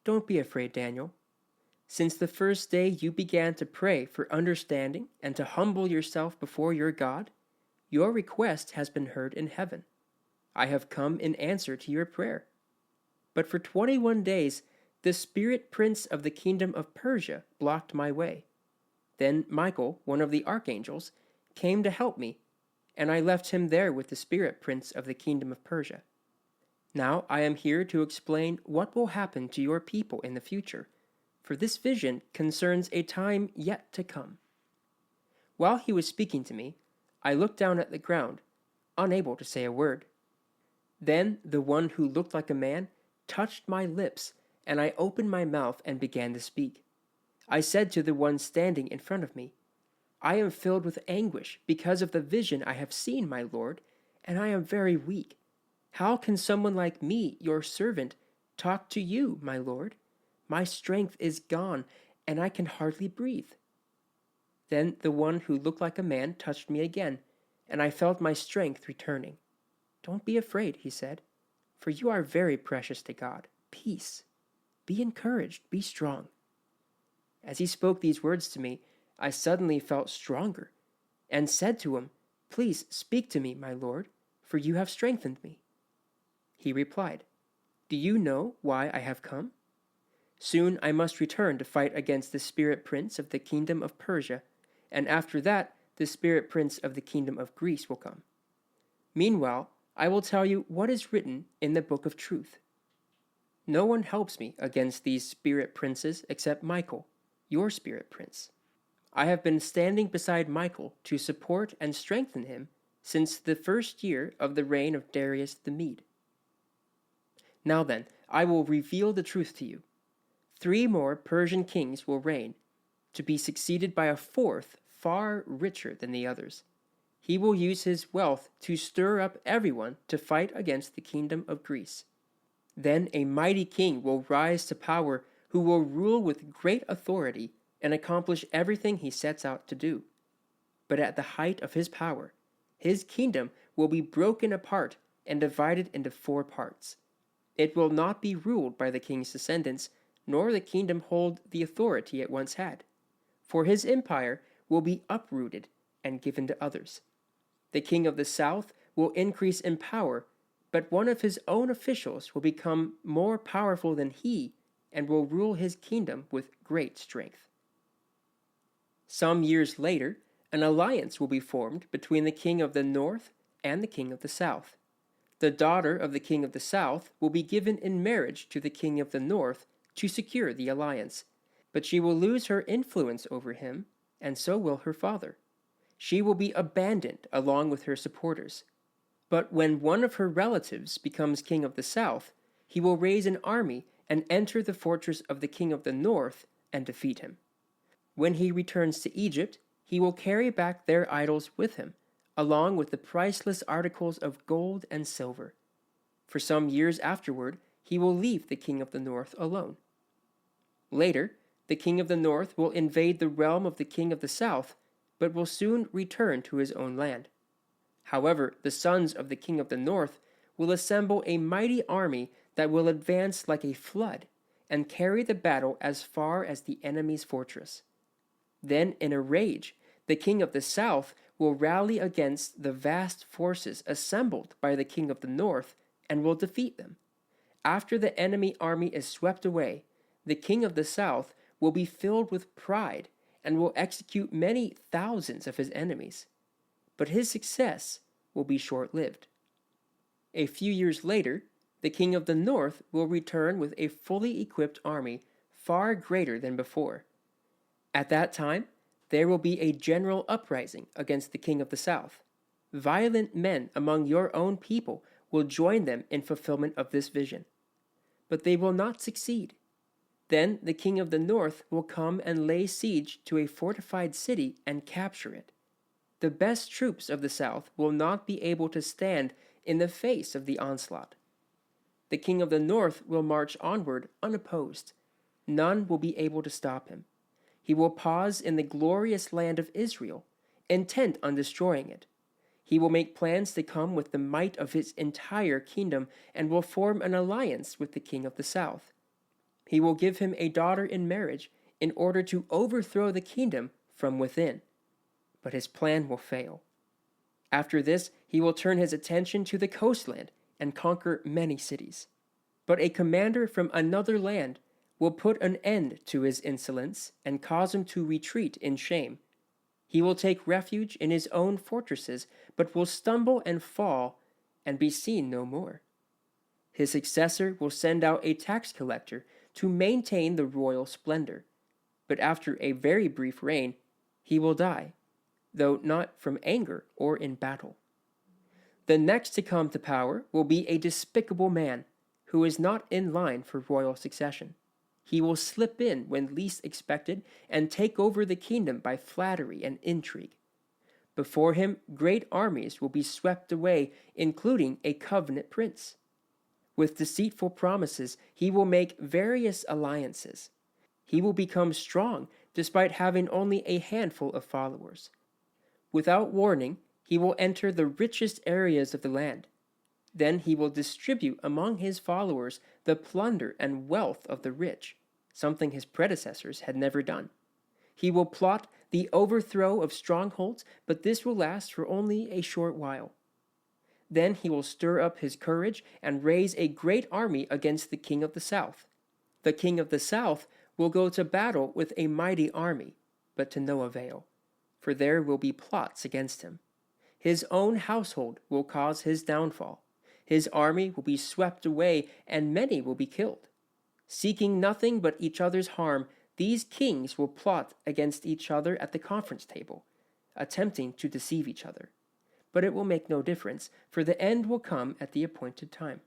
"Don't be afraid, Daniel. Since the first day you began to pray for understanding and to humble yourself before your God, your request has been heard in heaven. I have come in answer to your prayer. But for 21 days, the spirit prince of the kingdom of Persia blocked my way. Then Michael, one of the archangels, came to help me, and I left him there with the spirit prince of the kingdom of Persia. Now I am here to explain what will happen to your people in the future, for this vision concerns a time yet to come." While he was speaking to me, I looked down at the ground, unable to say a word. Then the one who looked like a man touched my lips, and I opened my mouth and began to speak. I said to the one standing in front of me, "I am filled with anguish because of the vision I have seen, my Lord, and I am very weak. How can someone like me, your servant, talk to you, my Lord? My strength is gone, and I can hardly breathe." Then the one who looked like a man touched me again, and I felt my strength returning. "Don't be afraid," he said, "for you are very precious to God. Peace. Be encouraged. Be strong." As he spoke these words to me, I suddenly felt stronger, and said to him, "Please speak to me, my Lord, for you have strengthened me." He replied, "Do you know why I have come? Soon I must return to fight against the spirit prince of the kingdom of Persia, and after that the spirit prince of the kingdom of Greece will come. Meanwhile, I will tell you what is written in the book of truth. No one helps me against these spirit princes except Michael, your spirit prince. I have been standing beside Michael to support and strengthen him since the first year of the reign of Darius the Mede. Now then, I will reveal the truth to you. 3 more Persian kings will reign, to be succeeded by a 4th far richer than the others. He will use his wealth to stir up everyone to fight against the kingdom of Greece. Then a mighty king will rise to power who will rule with great authority and accomplish everything he sets out to do. But at the height of his power, his kingdom will be broken apart and divided into 4 parts. It will not be ruled by the king's descendants, nor the kingdom hold the authority it once had, for his empire will be uprooted and given to others. The king of the south will increase in power, but one of his own officials will become more powerful than he and will rule his kingdom with great strength. Some years later, an alliance will be formed between the king of the north and the king of the south. The daughter of the king of the south will be given in marriage to the king of the north to secure the alliance, but she will lose her influence over him, and so will her father. She will be abandoned along with her supporters. But when one of her relatives becomes king of the south, he will raise an army and enter the fortress of the king of the north and defeat him. When he returns to Egypt, he will carry back their idols with him, along with the priceless articles of gold and silver. For some years afterward, he will leave the king of the north alone. Later, the king of the north will invade the realm of the king of the south, but will soon return to his own land. However, the sons of the king of the north will assemble a mighty army that will advance like a flood, and carry the battle as far as the enemy's fortress. Then, in a rage, the king of the south will rally against the vast forces assembled by the king of the north and will defeat them. After the enemy army is swept away, the king of the south will be filled with pride and will execute many thousands of his enemies. But his success will be short-lived. A few years later, the king of the north will return with a fully equipped army far greater than before. At that time, there will be a general uprising against the king of the south. Violent men among your own people will join them in fulfillment of this vision. But they will not succeed. Then the king of the north will come and lay siege to a fortified city and capture it. The best troops of the south will not be able to stand in the face of the onslaught. The king of the north will march onward unopposed. None will be able to stop him. He will pause in the glorious land of Israel, intent on destroying it. He will make plans to come with the might of his entire kingdom and will form an alliance with the king of the south. He will give him a daughter in marriage in order to overthrow the kingdom from within. But his plan will fail. After this, he will turn his attention to the coastland and conquer many cities. But a commander from another land will put an end to his insolence and cause him to retreat in shame. He will take refuge in his own fortresses, but will stumble and fall and be seen no more. His successor will send out a tax collector to maintain the royal splendor, but after a very brief reign, he will die, though not from anger or in battle. The next to come to power will be a despicable man who is not in line for royal succession. He will slip in when least expected and take over the kingdom by flattery and intrigue. Before him, great armies will be swept away, including a covenant prince. With deceitful promises, he will make various alliances. He will become strong despite having only a handful of followers. Without warning, he will enter the richest areas of the land. Then he will distribute among his followers the plunder and wealth of the rich, something his predecessors had never done. He will plot the overthrow of strongholds, but this will last for only a short while. Then he will stir up his courage and raise a great army against the king of the south. The king of the south will go to battle with a mighty army, but to no avail, for there will be plots against him. His own household will cause his downfall. His army will be swept away, and many will be killed. Seeking nothing but each other's harm, these kings will plot against each other at the conference table, attempting to deceive each other. But it will make no difference, for the end will come at the appointed time.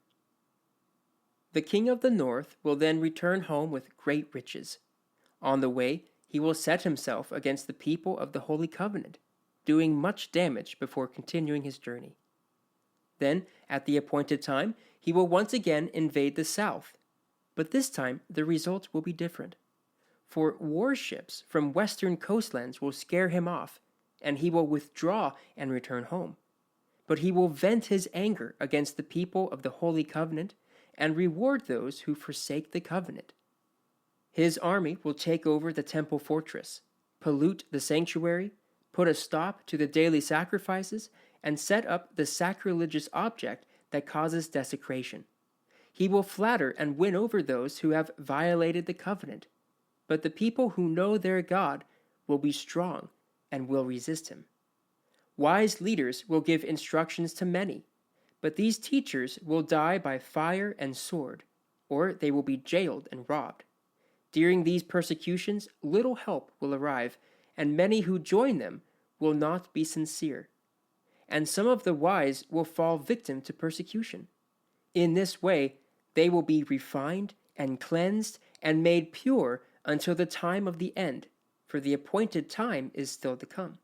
The king of the north will then return home with great riches. On the way, he will set himself against the people of the Holy Covenant, doing much damage before continuing his journey. Then, at the appointed time, he will once again invade the south. But this time, the result will be different. For warships from western coastlands will scare him off, and he will withdraw and return home. But he will vent his anger against the people of the Holy Covenant and reward those who forsake the covenant. His army will take over the temple fortress, pollute the sanctuary, put a stop to the daily sacrifices, and set up the sacrilegious object that causes desecration. He will flatter and win over those who have violated the covenant, but the people who know their God will be strong and will resist him. Wise leaders will give instructions to many, but these teachers will die by fire and sword, or they will be jailed and robbed. During these persecutions, little help will arrive, and many who join them will not be sincere. And some of the wise will fall victim to persecution. In this way, they will be refined and cleansed and made pure until the time of the end, for the appointed time is still to come.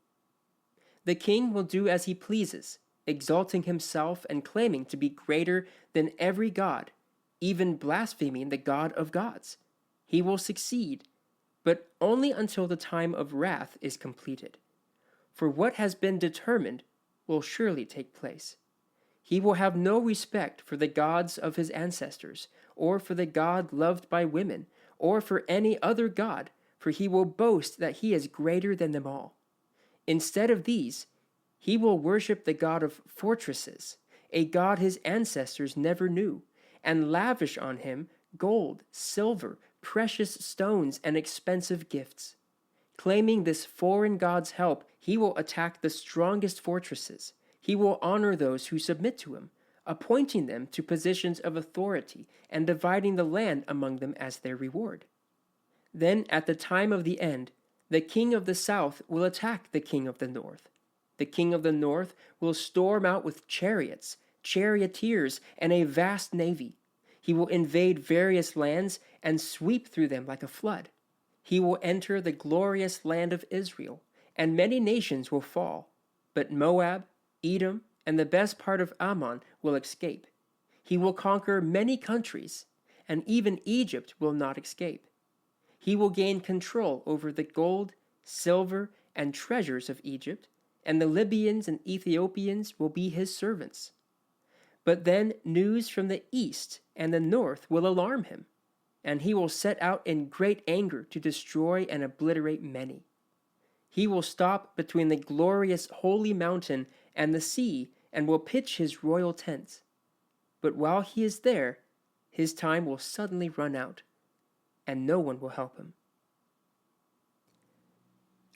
The king will do as he pleases, exalting himself and claiming to be greater than every god, even blaspheming the God of gods. He will succeed, but only until the time of wrath is completed. For what has been determined will surely take place. He will have no respect for the gods of his ancestors or for the god loved by women, or for any other god, for he will boast that he is greater than them all. Instead of these, he will worship the god of fortresses, a god his ancestors never knew, and lavish on him gold, silver, precious stones, and expensive gifts. Claiming this foreign god's help, he will attack the strongest fortresses. He will honor those who submit to him, appointing them to positions of authority and dividing the land among them as their reward. Then, at the time of the end, the king of the south will attack the king of the north. The king of the north will storm out with chariots, charioteers, and a vast navy. He will invade various lands and sweep through them like a flood. He will enter the glorious land of Israel, and many nations will fall. But Moab, Edom, and the best part of Ammon will escape. He will conquer many countries, and even Egypt will not escape. He will gain control over the gold, silver, and treasures of Egypt, and the Libyans and Ethiopians will be his servants. But then news from the east and the north will alarm him, and he will set out in great anger to destroy and obliterate many. He will stop between the glorious holy mountain and the sea and will pitch his royal tent. But while he is there, his time will suddenly run out, and no one will help him.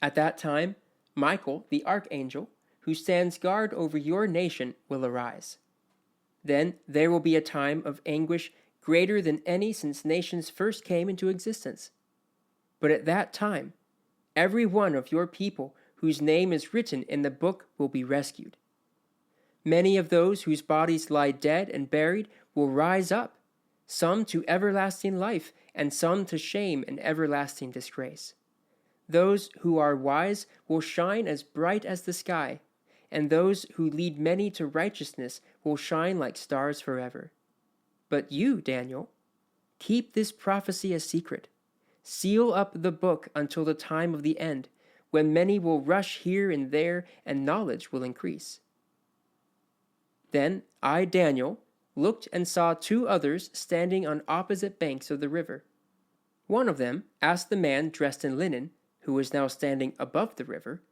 At that time, Michael, the archangel, who stands guard over your nation, will arise. Then there will be a time of anguish greater than any since nations first came into existence. But at that time, every one of your people whose name is written in the book will be rescued. Many of those whose bodies lie dead and buried will rise up, some to everlasting life, and some to shame and everlasting disgrace. Those who are wise will shine as bright as the sky, and those who lead many to righteousness will shine like stars forever. But you, Daniel, keep this prophecy a secret. Seal up the book until the time of the end, when many will rush here and there, and knowledge will increase. Then I, Daniel, looked and saw two others standing on opposite banks of the river. One of them asked the man dressed in linen, who was now standing above the river,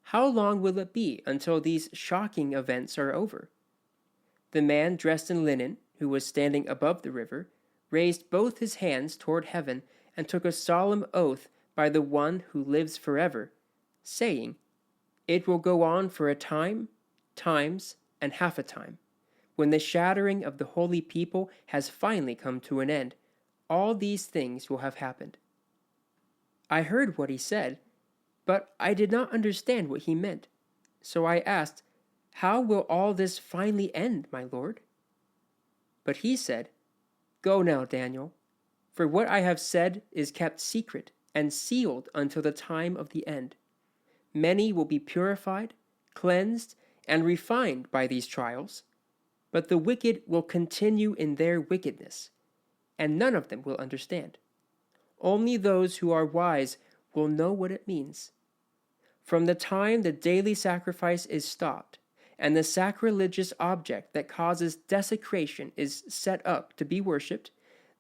"How long will it be until these shocking events are over?" The man dressed in linen, who was standing above the river, raised both his hands toward heaven and took a solemn oath by the one who lives forever, saying, "It will go on for a time, times, and half a time. When the shattering of the holy people has finally come to an end, all these things will have happened." I heard what he said, but I did not understand what he meant. So I asked, "How will all this finally end, my Lord?" But he said, "Go now, Daniel, for what I have said is kept secret and sealed until the time of the end. Many will be purified, cleansed, and refined by these trials, but the wicked will continue in their wickedness, and none of them will understand. Only those who are wise will know what it means. From the time the daily sacrifice is stopped, and the sacrilegious object that causes desecration is set up to be worshipped,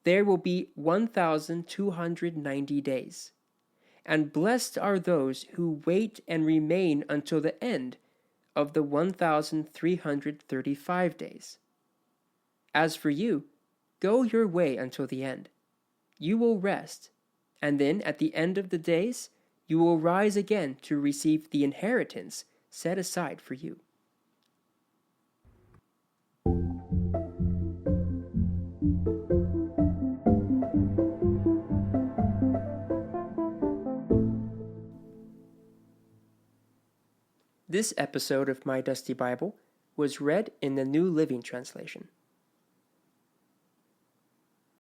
there will be 1,290 days. And blessed are those who wait and remain until the end of the 1,335 days. As for you, go your way until the end. You will rest, and then at the end of the days, you will rise again to receive the inheritance set aside for you." This episode of My Dusty Bible was read in the New Living Translation.